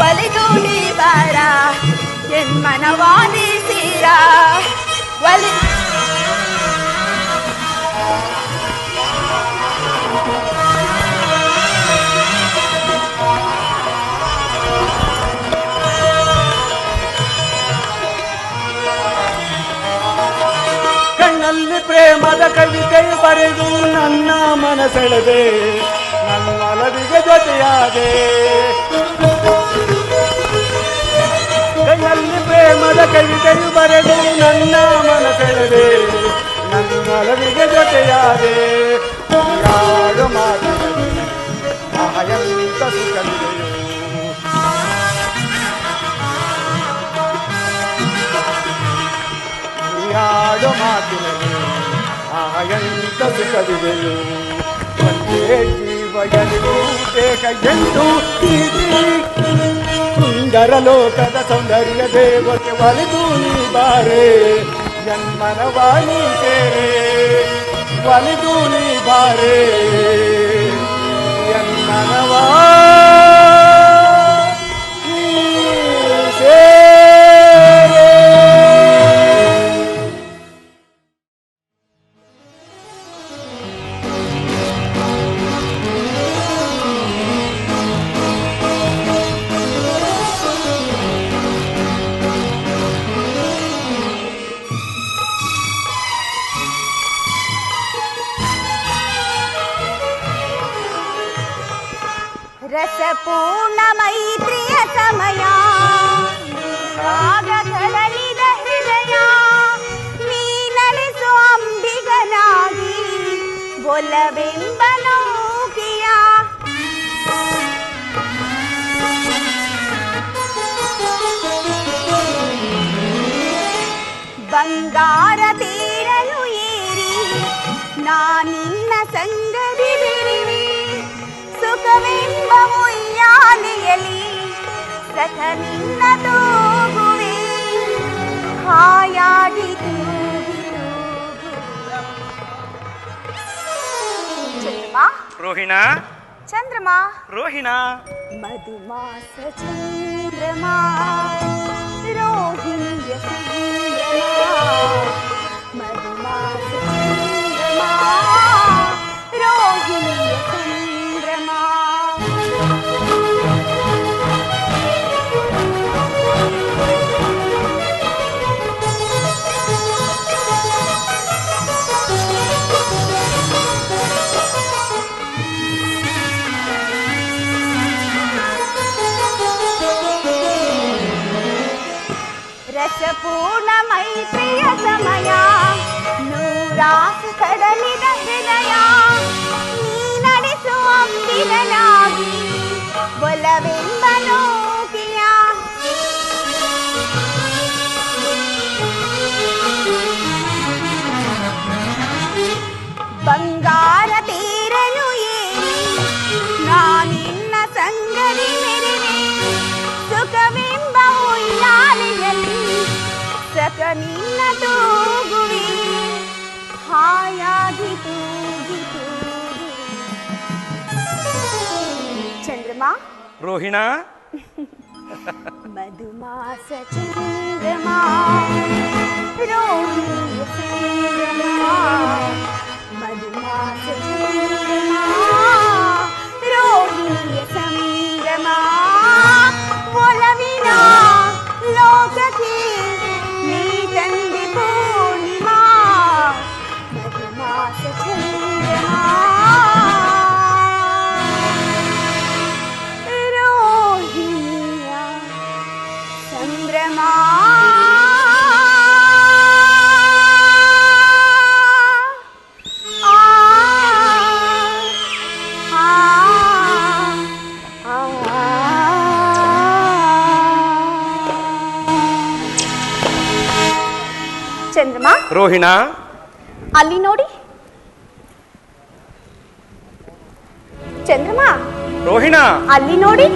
ಒಲಿದು ನೀ ಬಾರ, ಎನ್ಮನವಾನಿ ಸೀರ ಒಲಿ. ಕಣ್ಣಲ್ಲಿ ಪ್ರೇಮದ ಕವಿತೆ ಬರೆದು ನನ್ನ ಮನಸೆಳೆದೆ, ನನ್ನೊಲವಿಗೆ ಜೊತೆಯಾದೆ. ಕಣ್ಣಲ್ಲಿ ಪ್ರೇಮದ ಕವಿತೆಯು ಬರೆದು ನನ್ನ ಮನಸೆಳೆದೆ, ನನ್ನೊಲವಿಗೆ ಜೊತೆಯಾದೆ. ಯಾರು ಮಾತಿನಲ್ಲಿ ಎಂತ ಸುಖವಿದೆಯೋ, ಯಾರು ಮಾತಿನಲ್ಲಿ ಎಂತ ಸುಖವಿದೆಯೋ. ಒಂದೇ ಎಲ್ಲಿಗೂ ಬೇಕ ಎಂದು ಸುಂದರ ಲೋಕದ ಸೌಂದರ್ಯ ದೇವತೆ ಒಲಿದು ನೀ ಬಾರೆ ಜನ್ಮನವಾಣಿ ಸೇರೆ ಒಲಿದು ನೀ ಬಾರೆ ಜನ್ಮನವಾ ರಸಪೂರ್ಣ ಮೈತ್ರಿಯ ಸಮಯ ಆಗ ಕದಲಿದ ಹೃದಯ ನೀ ನಡೆಸು ಅಂಬಿಗನಾಗಿ ಒಲವೆಂಬ ನೌಕಿಯ ಬಂಗಾರ ತೀರಲು ಏರಿ ನಾನಿನ್ನ ಸಂಗದಿ ಬಿರಿವಿ ಸುಖವೆಂಬ ಉಯ್ಯಾಲೆಯಲ್ಲಿ ಸಖ ನಿನ್ನ ತೂಗುವೆ ಹಾಯಾಗಿ ಚಂದ್ರಮಾ ರೋಹಿಣಾ ಚಂದ್ರಮಾ ರೋಹಿಣಾ ಮಧುಮಾಸ ಚಂದ್ರಮಾ ರೋಹಿಣಿಯ ಚಂದ್ರಮಾ ಮಧುಮಾಸ ಚಂದ್ರಮಾ ರೋಹಿಣಿಯ ಚಂದ್ರಮಾ ರಸಪೂರ್ಣ ಮೈತ್ರಿಯ ಸಮಯ ನೂರಾಸು ಕದಲಿದ ಹೃದಯ ನೀ ನಡೆಸುವ ಅಂಬಿಗನಾಗಿ ಒಲವೆಂಬ ನೌಕಿಯ ಬಂಗಾರ ತೀರಲು ಏರಿ ನಾನಿನ್ನ ಸಂಗದಿ ಮೆರೆವೆ ಸುಖವೆಂಬ ಉಯ್ಯಾಲೆಯಲ್ಲಿ ಸಕ ನಿನ್ನ ತೂಗುವೆ ಹಾಯಾಗಿ ತೂಗಿ ತೂಗಿ ಚಂದ್ರಮಾ ರೋಹಿಣಾ ಮಧುಮಾಸ ಚಂದ್ರಮಾ ರೋಹಿಣಿಯ ಚಂದ್ರಮಾ ಮಧುಮಾಸ ಚಂದ್ರಮಾ ರೋಹಿಣಿಯ ಚಂದ್ರಮಾ ಒಲವಿನ ಲೋಕಕ್ಕೆ ನೀ ತಂದೆ ಪೂರ್ಣಿಮಾ ಮಧುಮಾಸ ಚಂದ್ರಮಾ ರೋಹಿಣಿಯ ಸಂಭ್ರಮಾ ಚಂದ್ರಮಾ ರೋಹಿಣಾ ಅಲ್ಲಿ ನೋಡಿ ಚಂದ್ರಮಾ ರೋಹಿಣಾ ಅಲ್ಲಿ ನೋಡಿ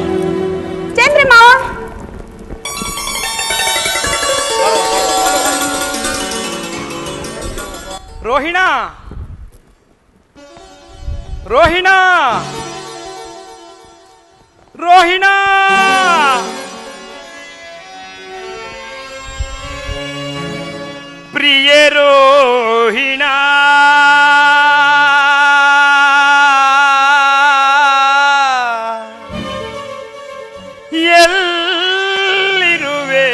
ಚಂದ್ರಮಾ ರೋಹಿಣಾ ರೋಹಿಣಾ ರೋಹಿಣಾ ಪ್ರಿಯ ರೋಹಿಣಾ ಎಲ್ಲಿರುವೆ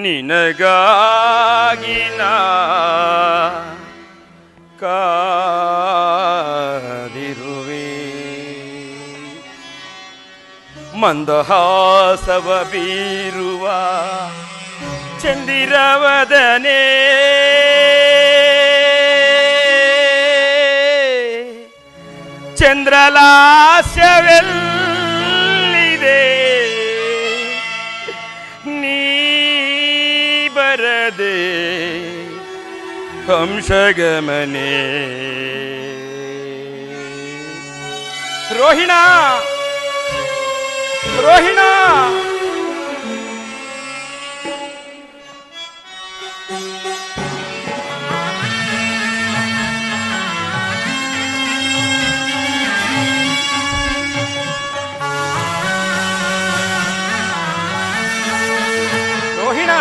ನಿನಗಾಗಿ ನಾ ಕಾದಿರುವೆ ಮಂದಹಾಸವ ಬೀರುವ ಚಂದಿರವದನೆ ಚಂದ್ರಲಾಸ್ಯವೆಲ್ಲಿದೆ ನೀ ಬರದೆ ಹಂಸಗಮನೆ ರೋಹಿಣ ರೋಹಿಣ ರೋಹಿಣ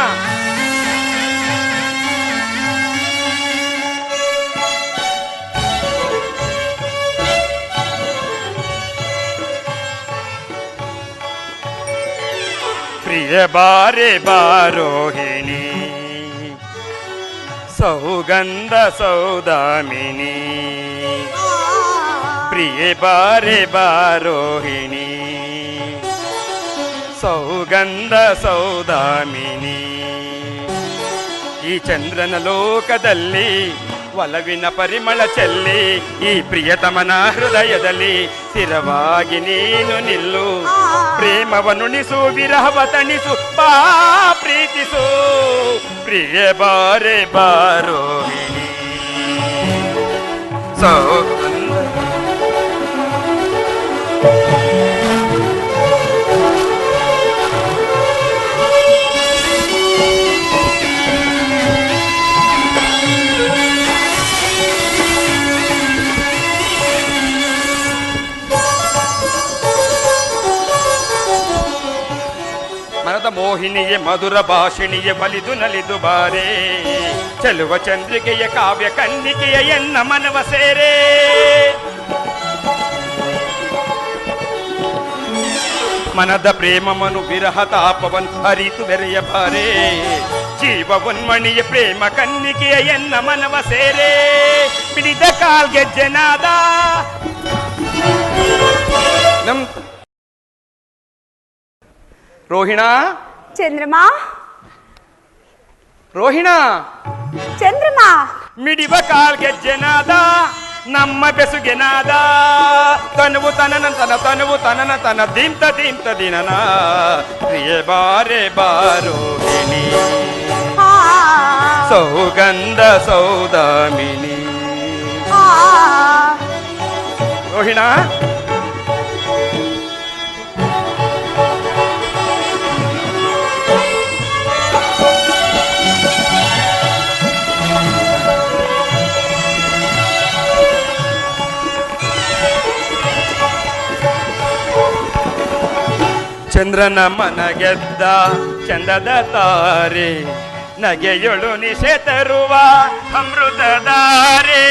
ಪ್ರಿಯ ಬಾರೆ ಬಾರೋಹಿಣಿ ಸೌಗಂಧ ಸೌದಾಮಿನಿ ಪ್ರಿಯ ಬಾರೆ ಬಾರೋಹಿಣಿ ಸೌಗಂಧ ಸೌದಾಮಿನಿ ಈ ಚಂದ್ರನ ಲೋಕದಲ್ಲಿ ಒಲವಿನ ಪರಿಮಳ ಚೆಲ್ಲಿ ಈ ಪ್ರಿಯತಮನ ಹೃದಯದಲ್ಲಿ ಸ್ಥಿರವಾಗಿ ನೀನು ನಿಲ್ಲು ಪ್ರೇಮವನುಣಿಸು ವಿರಹವ ತಣಿಸು ಬಾ ಪ್ರೀತಿಸು ಪ್ರಿಯ ಬಾರೆ ಬಾರೋಹಿಣಿ ಸೌಗಂಧ ಮೋಹಿನಿಯೇ ಮಧುರ ಭಾಷಿಣಿಯೇ ಬಲಿದು ನಲಿದು ಬಾರೆ ಚೆಲುವ ಚಂದ್ರಿಕೆಯ ಕಾವ್ಯ ಕನ್ನಿಕೆಯ ಎನ್ನ ಮನವ ಸೇರೆ ಮನದ ಪ್ರೇಮವನು ವಿರಹ ತಾಪವನ್ ಹರಿತು ಬೆರೆಯ ಬಾರೆ ಜೀವವನ್ಮಣಿಯ ಪ್ರೇಮ ಕನ್ನಿಕೆಯ ಎನ್ನ ಮನವ ಸೇರೆ ಬಿಡಿದ ಕಾಲ್ಗೆ ಜನಾದ ನಮ್ ರೋಹಿಣ ಚಂದ್ರಮಾ ರೋಹಿಣ ಚಂದ್ರಮಾ ಮಿಡಿವ ಕಾಲ್ಗೆಜ್ಜೆನಾದ ನಮ್ಮ ಬೆಸುಗೆನಾದ ತನುವು ತನನ ತನ ದಿಂತ ದಿಂತ ದಿನನ ಪ್ರಿಯ ಬಾರೆ ಬಾರೋಹಿಣಿ ಸೌಗಂಧ ಸೌದಾಮಿನಿ ರೋಹಿಣ ಚಂದ್ರನ ಮನ ಗೆದ್ದ ಚಂದದ ತಾರೆ ನಗೆಯೊಳು ನಿಶೆ ತರುವ ಅಮೃತಧಾರೆ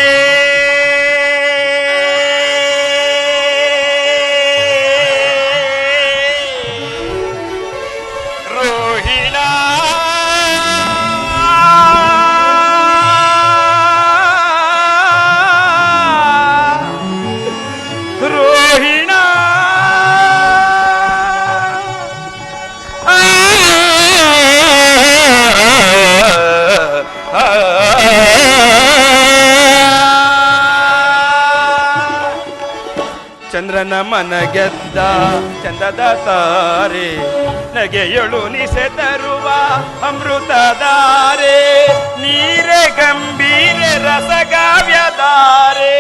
ರೋಹಿಣ ರೋಹಿಣ ಚಂದ್ರನ ಮನ ಗೆದ್ದ ಚಂದದ ತಾರೆ ನಗೆಯೊಳು ನಿಸೆ ತರುವ ಅಮೃತಧಾರೆ ನೀರೆ ಗಂಭೀರ ರಸಗಾವ್ಯಧಾರೆ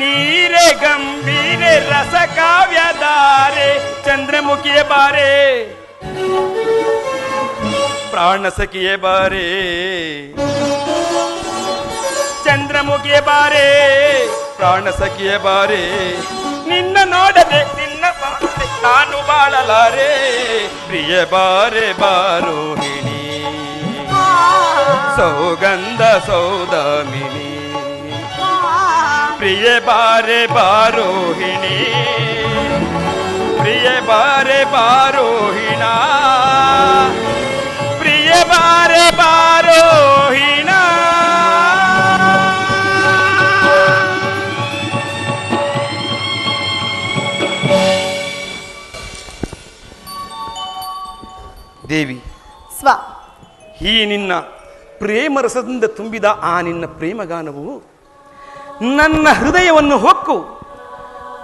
ನೀರೆ ಗಂಭೀರ ರಸಕಾವ್ಯಧಾರೆ ಚಂದ್ರಮುಖಿಯ ಬಾರೆ ಪ್ರಾಣ ಸಖಿಯ ಬಾರೆ ಚಂದ್ರಮುಖಿಯ ಬಾರೆ ಪ್ರಾಣ ಸಖಿಯ ಬಾರೆ ನಿನ್ನ ನೋಡದೆ ನಿನ್ನ ಬಾಳದೆ ನಾನು ಬಾಳಲಾರೆ ಪ್ರಿಯ ಬಾರೆ ಬಾರೋಹಿಣಿ ಸೌಗಂಧ ಸೌದಾಮಿನಿ ಪ್ರಿಯ ಬಾರೆ ಬಾರೋಹಿಣಿ ಪ್ರಿಯ ಬಾರೆ ಬಾರೋಹಿಣ ಪ್ರಿಯ ಬಾರೆ ಬಾರೋಹಿಣ ದೇವಿ ಸ್ವ ಈ ನಿನ್ನ ಪ್ರೇಮರಸದಿಂದ ತುಂಬಿದ ಆ ನಿನ್ನ ಪ್ರೇಮಗಾನವು ನನ್ನ ಹೃದಯವನ್ನು ಹೊಕ್ಕು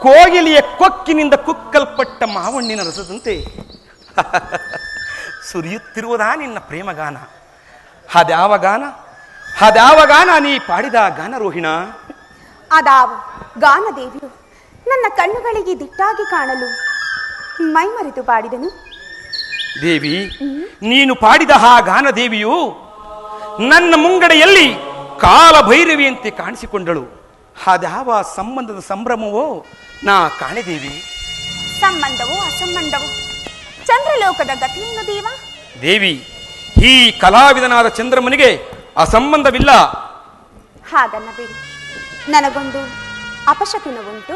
ಕೋಗಿಲಿಯ ಕೊಕ್ಕಿನಿಂದ ಕುಕ್ಕಲ್ಪಟ್ಟ ಮಾವಣ್ಣಿನ ರಸದಂತೆ ಸುರಿಯುತ್ತಿರುವುದಾ ನಿನ್ನ ಪ್ರೇಮಗಾನ? ಅದ್ಯಾವ ಗಾನ ನೀ ಪಾಡಿದ ಗಾನ ರೋಹಿಣ? ಅದಾವ ಗಾನದೇವಿಯು ನನ್ನ ಕಣ್ಣುಗಳಿಗೆ ದಿಟ್ಟಾಗಿ ಕಾಣಲು ಮೈಮರೆತು ಪಾಡಿದನು. ದೇವಿ, ನೀನು ಪಾಡಿದ ಆ ಗಾನದೇವಿಯು ನನ್ನ ಮುಂಗಡೆಯಲ್ಲಿ ಕಾಲಭೈರವಿಯಂತೆ ಕಾಣಿಸಿಕೊಂಡಳು. ಅದ್ಯಾವ ಸಂಬಂಧದ ಸಂಭ್ರಮವೋ ನಾ ಕಾಣೆದೇವಿ. ಸಂಬಂಧವೋ ಅಸಂಬಂಧವೋ ಚಂದ್ರಲೋಕದ ಗತಿಯೇನು ದೇವ? ದೇವಿ, ಈ ಕಲಾವಿದನಾದ ಚಂದ್ರಮನಿಗೆ ಅಸಂಬಂಧವಿಲ್ಲ. ಹಾಗನ್ನಬೇಡಿ, ನನಗೊಂದು ಅಪಶಕುನವುಂಟು.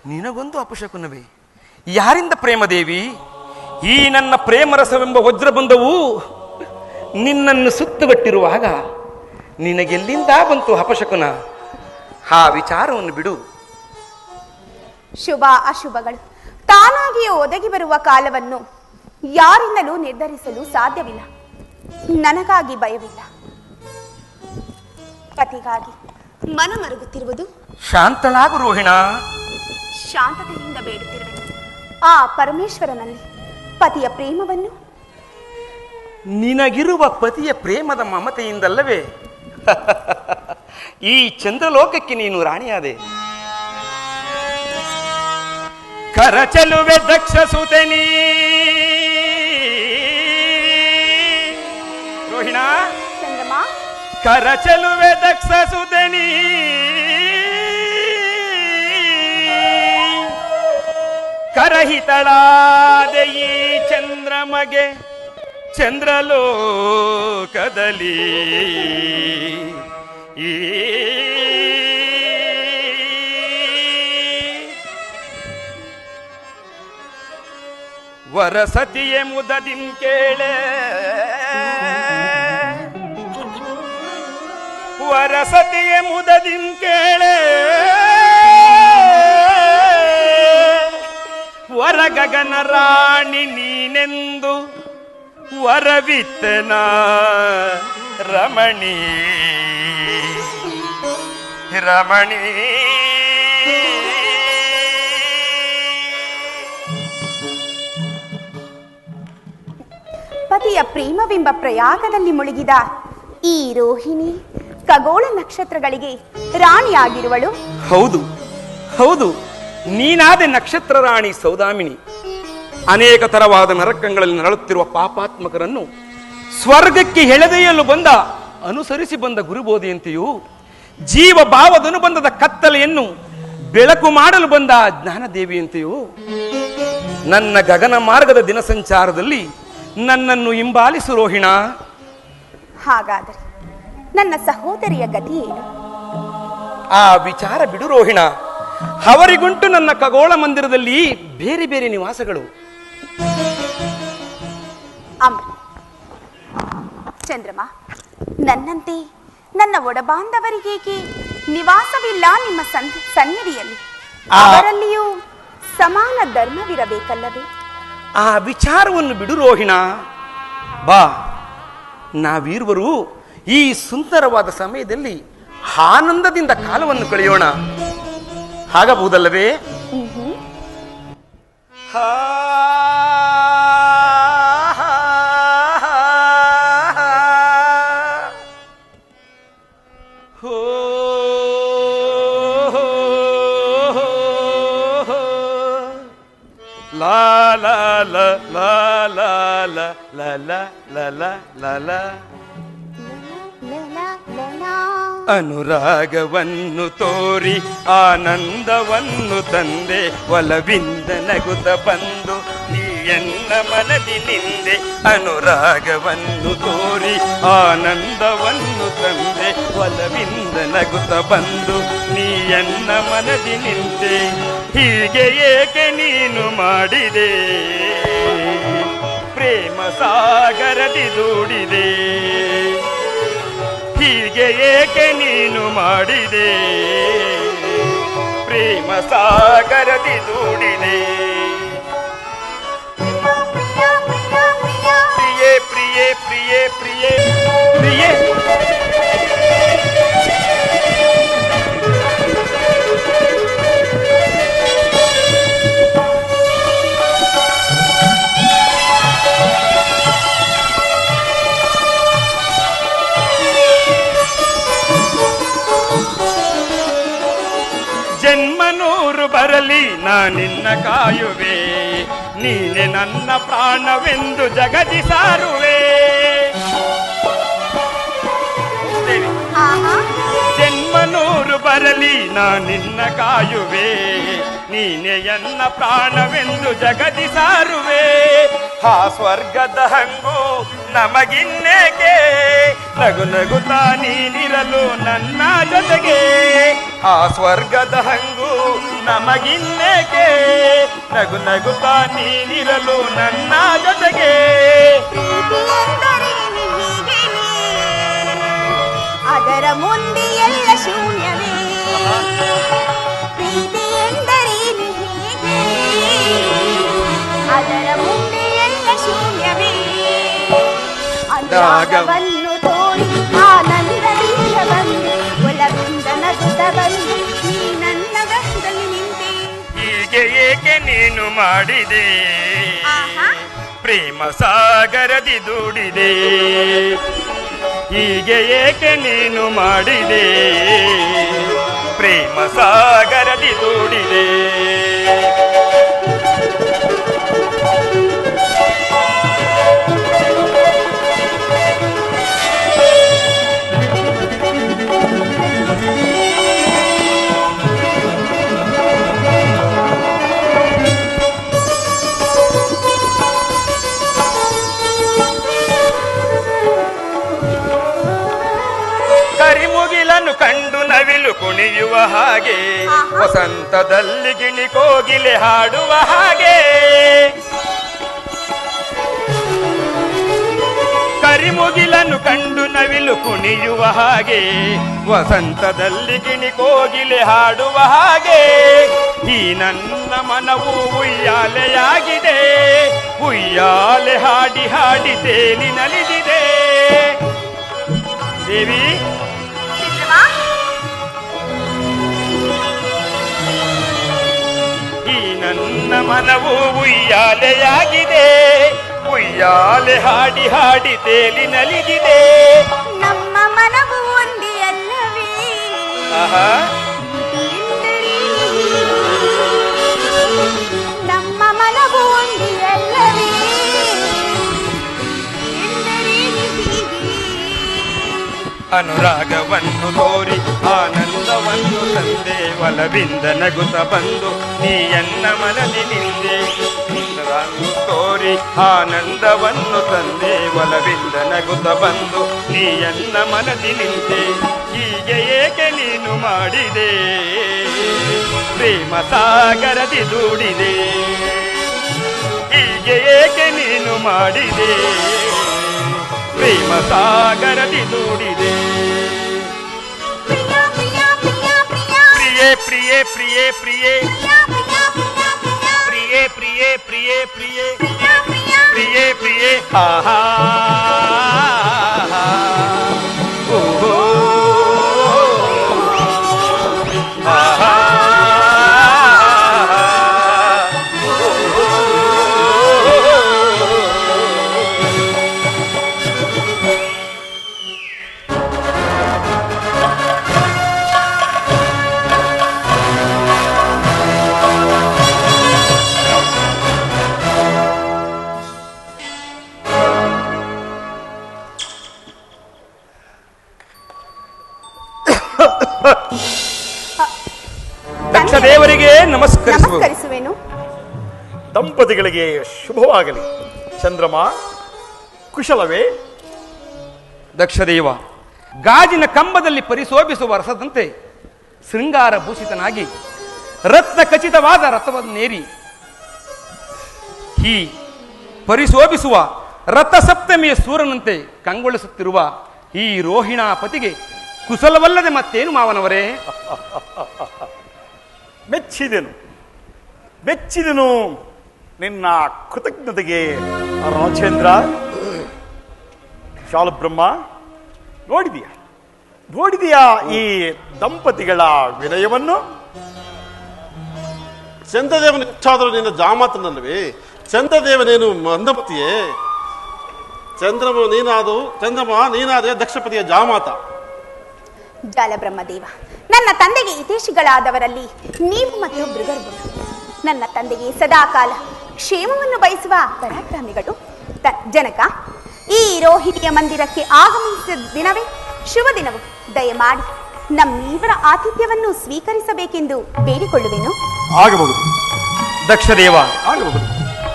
ನಿನಗೊಂದು ಅಪಶಕುನವೇ? ಯಾರಿಂದ ಪ್ರೇಮದೇವಿ? ಈ ನನ್ನ ಪ್ರೇಮರಸವೆಂಬ ವಜ್ರಬಂಧವು ನಿನ್ನನ್ನು ಸುತ್ತುಗಟ್ಟಿರುವಾಗ ನಿನಗೆಲ್ಲಿಂದ ಬಂತು ಅಪಶಕುನ? ಆ ವಿಚಾರವನ್ನು ಬಿಡು. ಶುಭ ಅಶುಭಗಳು ತಾನಾಗಿಯೇ ಒದಗಿ ಬರುವ ಕಾಲವನ್ನು ಯಾರಿಂದಲೂ ನಿರ್ಧರಿಸಲು ಸಾಧ್ಯವಿಲ್ಲ. ನನಗಾಗಿ ಭಯವಿಲ್ಲ, ಪತಿಗಾಗಿ ಮನಮರುಗುತ್ತಿರುವುದು. ಶಾಂತಳಾಗು ರೋಹಿಣ. ಶಾಂತತೆಯಿಂದ ಬೇಡುತ್ತಿರುವೆ ಆ ಪರಮೇಶ್ವರನಲ್ಲಿ ಪತಿಯ ಪ್ರೇಮವನ್ನು. ನಿನಗಿರುವ ಪತಿಯ ಪ್ರೇಮದ ಮಮತೆಯಿಂದಲ್ಲವೇ ಈ ಚಂದ್ರಲೋಕಕ್ಕೆ ನೀನು ರಾಣಿಯಾದೆ. ಕರಚಲುವೆ ದಕ್ಷ ಸುತನಿ ರೋಹಿಣ. ಚಂದ್ರಮ, ಕರಚಲುವೆ ದಕ್ಷ ಸುತನಿ ಕರಹಿತಳಾದ ಈ ಚಂದ್ರಮಗೆ ಚಂದ್ರಲೋಕದಲ್ಲಿ ಈ ವರಸತಿಯ ಮುದದಿನ್ ಕೇಳೆ, ವರಸತಿಯ ಮುದದಿನ್ ಕೇಳೆ, ವರಗಗನ ರಾಣಿ ನೀನೆಂದು ವರವಿತ್ತನ ರಮಣಿ ರಮಣಿ. ಪತಿಯ ಪ್ರೇಮವೆಂಬ ಪ್ರಯಾಗದಲ್ಲಿ ಮುಳುಗಿದ ಈ ರೋಹಿಣಿ ಖಗೋಳ ನಕ್ಷತ್ರಗಳಿಗೆ ರಾಣಿಯಾಗಿರುವಳು. ಹೌದು ಹೌದು, ನೀನಾದೆ ನಕ್ಷತ್ರ ರಾಣಿ ಸೌದಾಮಿನಿ. ಅನೇಕ ತರವಾದ ನರಕಗಳಲ್ಲಿ ನರಳುತ್ತಿರುವ ಪಾಪಾತ್ಮಕರನ್ನು ಸ್ವರ್ಗಕ್ಕೆ ಎಳೆದೊಯ್ಯಲು ಬಂದ ಅನುಸರಿಸಿ ಬಂದ ಗುರುಬೋಧಿಯಂತೆಯೂ, ಜೀವ ಭಾವದನುಬಂಧದ ಕತ್ತಲೆಯನ್ನು ಬೆಳಕು ಮಾಡಲು ಬಂದ ಜ್ಞಾನದೇವಿಯಂತೆಯೂ, ನನ್ನ ಗಗನ ಮಾರ್ಗದ ದಿನ ಸಂಚಾರದಲ್ಲಿ ನನ್ನನ್ನು ಹಿಂಬಾಲಿಸು ರೋಹಿಣ. ಹಾಗಾದರೆ ನನ್ನ ಸಹೋದರಿಯ ಗತಿ ಏನು? ಆ ವಿಚಾರ ಬಿಡು ರೋಹಿಣ. ಅವರಿಗುಂಟು ನನ್ನ ಖಗೋಳ ಮಂದಿರದಲ್ಲಿ ಬೇರೆ ಬೇರೆ ನಿವಾಸಗಳು. ಚಂದ್ರಮ, ನನ್ನಂತೆ ನನ್ನ ಒಡಬಾಂಧವರಿಗೇಕೆ ನಿವಾಸವಿಲ್ಲ ನಿಮ್ಮ ಸನ್ನಿಧಿಯಲ್ಲಿ? ಅವರಲ್ಲಿಯೂ ಸಮಾನ ಧರ್ಮವಿರಬೇಕಲ್ಲವೇ? ಆ ವಿಚಾರವನ್ನು ಬಿಡು ರೋಹಿಣ. ಬಾ, ನಾವೀರ್ವರು ಈ ಸುಂದರವಾದ ಸಮಯದಲ್ಲಿ ಆನಂದದಿಂದ ಕಾಲವನ್ನು ಕಳೆಯೋಣ. ಆಗಬಹುದಲ್ಲವೇ? ಲಾ ಲಾ ಲಾ ಲಾ ಲಾ ಲಾ ಲಾ ಲಾ ಲಾ ಲಾ. ಅನುರಾಗವನ್ನು ತೋರಿ ಆನಂದವನ್ನು ತಂದೆ, ಒಲವಿಂದ ನಗುತ್ತ ಬಂದು ನೀಯನ್ನ ಮನದಿ ನಿಂದೆ. ಅನುರಾಗವನ್ನು ತೋರಿ ಆನಂದವನ್ನು ತಂದೆ, ಒಲವಿಂದ ನಗುತ್ತ ಬಂದು ನೀಯನ್ನ ಮನದಿ ನಿಂದೆ. ಹೀಗೆ ಏಕೆ ನೀನು ಮಾಡಿದೆ, ಪ್ರೇಮ ಸಾಗರದಿ ದೂಡಿದೆ. ಹೀಗೆ ಏಕೆ ನೀನು ಮಾಡಿದೆ, ಪ್ರೇಮ ಸಾಗರದಿ ದೂಡಿದೆ. ಪ್ರಿಯೇ ಪ್ರಿಯೇ ಪ್ರಿಯೇ ಪ್ರಿಯೇ ಪ್ರಿಯೇ. ಜನ್ಮನೂರು ಬರಲಿ ನಾ ನಿನ್ನ ಕಾಯುವೆ, ನೀನೆ ನನ್ನ ಪ್ರಾಣವೆಂದು ಜಗದಿ ಸಾರುವೆ. ಜನ್ಮನೂರು ಬರಲಿ ನಾ ನಿನ್ನ ಕಾಯುವೆ, ನೀನೆ ಎನ್ನ ಪ್ರಾಣವೆಂದು ಜಗದಿ ಸಾರುವೆ. ಆ ಸ್ವರ್ಗದ ಹಂಗು ನಮಗಿನ್ನೇಕೆ, ನಗು ನಗುತ್ತಾ ನೀನಿರಲು ನನ್ನ ಜೊತೆಗೆ. ಆ ಸ್ವರ್ಗದ ಹಂಗು ನಮಗಿನ್ನೇಕೆ, ನಗು ನಗುತ್ತಾ ನೀನಿರಲು ನನ್ನ ಜೊತೆಗೆ. ಅದರ ಮುಂದೆ ಎಲ್ಲ ಶೂನ್ಯವೇ, ಪ್ರೀತಿ ಎಂದರೇನು ಹೀಗೆ, ಅದರ ಮುಂದೆ ಎಲ್ಲ ಶೂನ್ಯವೇ. ಅನುರಾಗವನ್ನು ತೋರಿ ಆನಂದದಿಂದ ಬಂದು, ಒಲವಿಂದ ನಗುತ್ತ ಬಂದು ನೀ ನನ್ನ ಗಂಡಲ್ಲಿ ನಿಂತೆ. ಹೀಗೆ ಏಕೆ ನೀನು ಮಾಡಿದೆ, ಪ್ರೇಮ ಸಾಗರದಿ ದೂಡಿದೆ. ಹೀಗೆ ಏಕೆ ನೀನು ಮಾಡಿದೆ, ಪ್ರೇಮ ಸಾಗರದಿ ದೂಡಿದೆ. ಕರಿಮುಗಿಲನ್ನು ಕಂಡು ನವಿಲು ಕುಣಿಯುವ ಹಾಗೆ, ವಸಂತದಲ್ಲಿ ಗಿಣಿ ಕೋಗಿಲೆ ಹಾಡುವ ಹಾಗೆ. ಕರಿಮುಗಿಲನ್ನು ಕಂಡು ನವಿಲು ಕುಣಿಯುವ ಹಾಗೆ, ವಸಂತದಲ್ಲಿ ಗಿಣಿ ಕೋಗಿಲೆ ಹಾಡುವ ಹಾಗೆ. ಈ ನನ್ನ ಮನವು ಉಯ್ಯಾಲೆಯಾಗಿದೆ, ಉಯ್ಯಾಲೆ ಹಾಡಿ ಹಾಡಿ ತೇಲಿ ನಲಿದಿದೆ. ದೇವಿ ಈ ನನ್ನ ಮನವು ಉಯ್ಯಾಲೆಯಾಗಿದೆ, ಉಯ್ಯಾಲೆ ಹಾಡಿ ಹಾಡಿ ತೇಲಿ ನಲಿದಿದೆ. ನಮ್ಮ ಮನವು ಒಂದೇ ಅಲ್ಲವೇ, ನಮ್ಮ ಮನವು ಒಂದೇ ಅಲ್ಲವೇ, ಅನುರಾಗವನ್ನು ತೋರಿ ಆನಂದವನ್ನು ತಂದೆ, ಒಲವಿಂದ ನಗುತ್ತ ಬಂದು ನೀಯನ್ನ ಮನದಿ ನಿಂದೆ. ತೋರಿ ಆನಂದವನ್ನು ತಂದೆ, ಒಲವಿಂದ ನಗುತ್ತ ಬಂದು ನೀಯನ್ನ ಮನದಿ ನಿಂತೆ. ಹೀಗೆ ಏಕೆ ನೀನು ಮಾಡಿದೆ, ಪ್ರೇಮ ಸಾಗರದಿ ದೂಡಿದೆ. ಹೀಗೆ ಏಕೆ ನೀನು ಮಾಡಿದೆ, ಪ್ರೇಮ ಸಾಗರದಿ ದೂಡಿದೆ. ಪ್ರಿಯೇ ಪ್ರಿಯೇ ಪ್ರಿಯೇ ಪ್ರಿಯೇ ಪ್ರಿಯೇ ಪ್ರಿಯೇ ಪ್ರಿಯೇ ಪ್ರಿಯೇ ಪ್ರಿಯೇ ಪ್ರಿಯೇ ಆಹಾ ಓಹೋ ಆಹಾ ದಕ್ಷ ದೇವರಿಗೆ ನಮಸ್ಕರಿಸುವೆನು. ದಂಪತಿಗಳಿಗೆ ಶುಭವಾಗಲಿ. ಚಂದ್ರಮ ಕುಶಲವೇ? ದಕ್ಷದೇವ ಗಾಜಿನ ಕಂಬದಲ್ಲಿ ಪರಿಶೋಭಿಸುವ ರಸದಂತೆ ಶೃಂಗಾರ ಭೂಷಿತನಾಗಿ ರತ್ನ ಖಚಿತವಾದ ರಥವನ್ನೇರಿ ಈ ಪರಿಶೋಭಿಸುವ ರಥ ಸಪ್ತಮಿಯ ಸೂರನಂತೆ ಕಂಗೊಳಿಸುತ್ತಿರುವ ಈ ರೋಹಿಣಾಪತಿಗೆ ಕುಶಲವಲ್ಲದೆ ಮತ್ತೇನು ಮಾವನವರೇ? ಮೆಚ್ಚಿದೆನು ನಿನ್ನ ಕೃತಜ್ಞತೆಗೆ ರಾಜೇಂದ್ರ. ಶಾಲಬ್ರಹ್ಮ, ನೋಡಿದೆಯಾ ಈ ದಂಪತಿಗಳ ವಿನಯವನ್ನು? ಚಂದ್ರದೇವನ ಇಚ್ಛಾದರೂ ನಿನ್ನ ಜಾಮಾತನಲ್ಲವೇ? ಚಂದ್ರದೇವನೇನು ಮಂದಮತಿಯೇ? ಚಂದ್ರಮ ನೀನಾದೆ ದಕ್ಷಪತಿಯ ಜಾಮಾತ. ಜಾಲಬ್ರಹ್ಮದೇವ, ನನ್ನ ತಂದೆಗೆ ಹಿತೈಷಿಗಳಾದವರಲ್ಲಿ ನೀವು ಮತ್ತು ಭೃಗರ್ಭುಣ ನನ್ನ ತಂದೆಗೆ ಸದಾಕಾಲ ಕ್ಷೇಮವನ್ನು ಬಯಸುವ ಪರಾಕ್ರಮಿಗಳು. ಜನಕ, ಈ ರೋಹಿಣಿಯ ಮಂದಿರಕ್ಕೆ ಆಗಮಿಸಿದ ದಿನವೇ ಶುಭ ದಿನವು. ದಯಮಾಡಿ ನಮ್ಮಿವರ ಆತಿಥ್ಯವನ್ನು ಸ್ವೀಕರಿಸಬೇಕೆಂದು ಬೇಡಿಕೊಳ್ಳುವೆನು. ಆಗಬಹುದು ದಕ್ಷದೇವ, ಆಗಬಹುದು.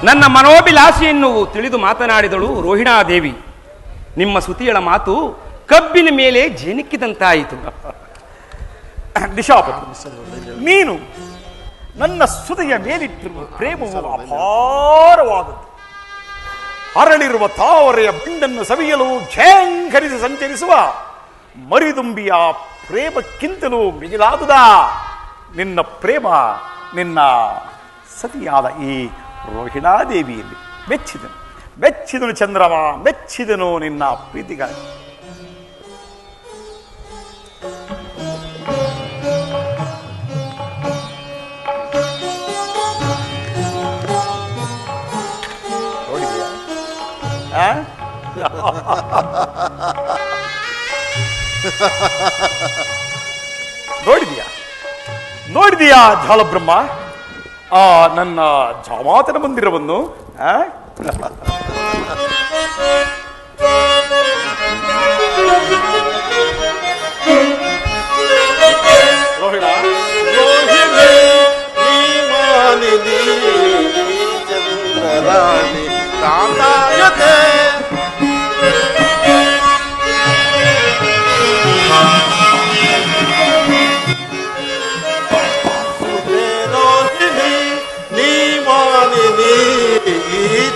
ನನ್ನ ಮನೋಭಿಲಾಷೆಯನ್ನು ತಿಳಿದು ಮಾತನಾಡಿದಳು ರೋಹಿಣಾದೇವಿ. ನಿಮ್ಮ ಸುತಿಯಳ ಮಾತು ಕಬ್ಬಿನ ಮೇಲೆ ಜೇನಿಕ್ಕಿದಂತಾಯಿತು. ನಿಶಾಪತಿ, ನೀನು ನನ್ನ ಸುದೆಯ ಮೇಲಿಟ್ಟಿರುವ ಪ್ರೇಮವು ಅಪಾರವಾದದ್ದು. ಹರಳಿರುವ ತಾವರೆಯ ಬಂಡನ್ನು ಸವಿಯಲು ಝೇಂಕರಿಸಿ ಸಂಚರಿಸುವ ಮರಿದುಂಬಿಯ ಪ್ರೇಮಕ್ಕಿಂತಲೂ ಮಿಗಿಲಾದುದ ನಿನ್ನ ಪ್ರೇಮ ನಿನ್ನ ಸತಿಯಾದ ಈ ರೋಹಿಣಾದೇವಿಯಲ್ಲಿ. ಮೆಚ್ಚಿದನು ಚಂದ್ರಮ, ಮೆಚ್ಚಿದನು ನಿನ್ನ ಪ್ರೀತಿಗಾಗಿ. ನೋಡಿದೀಯಾ ಜಾಲಬ್ರಹ್ಮ ಆ ನನ್ನ ಜಾಮಾತನ ಮಂದಿರವನ್ನು? ರೋಹಿಣ, ರೋಹಿಣಿ ನೀ ಮಾನಿನಿ ಚಂದ್ರರಾಣಿ ಕಾಂತಾಯತೆ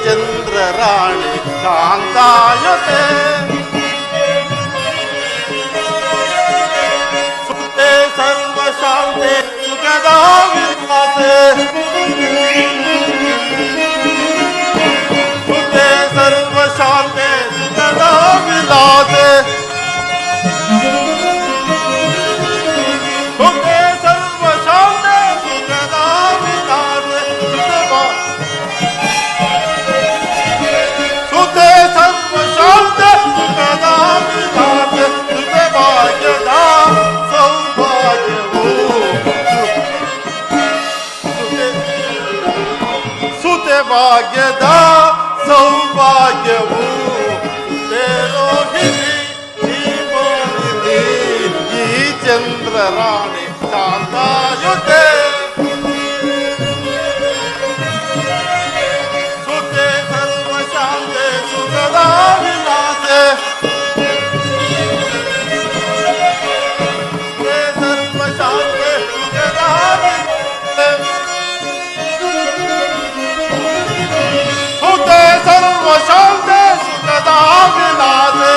ಚಂದ್ರರಾಣಿ ಕಾಂತಾಯತೆ ಸುತೆ ಸರ್ವಶಾಂತೆ ಸುಖದ ವಿಲಾಸೆ ಸುತೆ ಸರ್ವಶಾಂತೆ ಸುಖದ ವಿಲಾಸೆ ಸುತೆ ಸರ್ವಶಾಂತೆ ಸುಖದ ವಿಲಾಸೆ ಸುತೆ ಸರ್ವಶಾಂತೆ ಸುಖದ ವಿಲಾಸೆ ಸುತೆ ಭಾಗ್ಯದ ಸೌಭಾಗ್ಯವು ಸುತೆ ಭಾಗ್ಯದ ಸೌಭಾಗ್ಯವು ಸುತೆ ರೋಹಿಣಿ ನೀ ಮಾನಿನಿ ಈ ಚಂದ್ರರಾಣಿ ಕಾಂತಾಯುತೆ ಸುತೆ ಸರ್ವಶಾಂತೆ ಸುಖದ ವಿಲಾಸೆ ಸುತೆ ಸರ್ವಶಾಂತೆ ಸುಖದ ವಿಲಾಸೆ ಸುತೆ ಸರ್ವಶಾಂತೆ ಸುಖದ ವಿಲಾಸೆ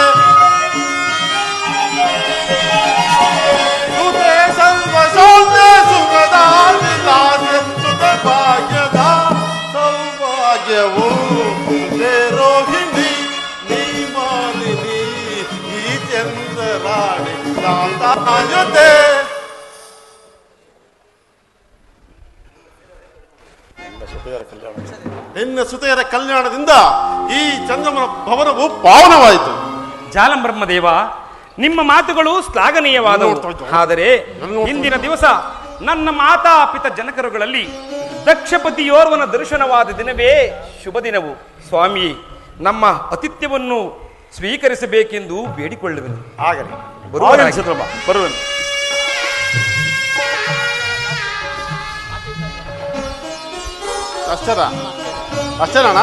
ಸುತೆ ಸರ್ವಶಾಂತೆ ಸುಖದ ವಿಲಾಸೆ ಸುತೆ ಭಾಗ್ಯದ ಸೌಭಾಗ್ಯವು ಸುತೆ ರೋಹಿಣಿ ನೀ ಮಾಲಿನಿ ಈ ಚಂದ್ರರಾಣಿ ಕಾಂತಾಯುತೆ. ನಿನ್ನ ಸುತೆಯರ ಕಲ್ಯಾಣದಿಂದ ಈ ಚಂದ್ರಮನ ಭವನವು ಪಾವನವಾಯಿತು. ಜಾಲಬ್ರಹ್ಮದೇವ, ನಿಮ್ಮ ಮಾತುಗಳು ಶ್ಲಾಘನೀಯವಾದವು. ಆದರೆ ಇಂದಿನ ದಿವಸ ನನ್ನ ಮಾತಾ ಪಿತ ಜನಕರುಗಳಲ್ಲಿ ದಕ್ಷಪತಿಯೋರ್ವನ ದರ್ಶನವಾದ ದಿನವೇ ಶುಭ ದಿನವು. ಸ್ವಾಮಿ, ನಮ್ಮ ಆತಿಥ್ಯವನ್ನು ಸ್ವೀಕರಿಸಬೇಕೆಂದು ಬೇಡಿಕೊಳ್ಳುವೆನು. ಆಗಲಿ ಬರುವರಾಗಿ. ಚಂದ್ರಮ್ಮ, ಬರುವೆನು. ಅಷ್ಟೇನಣ್ಣ?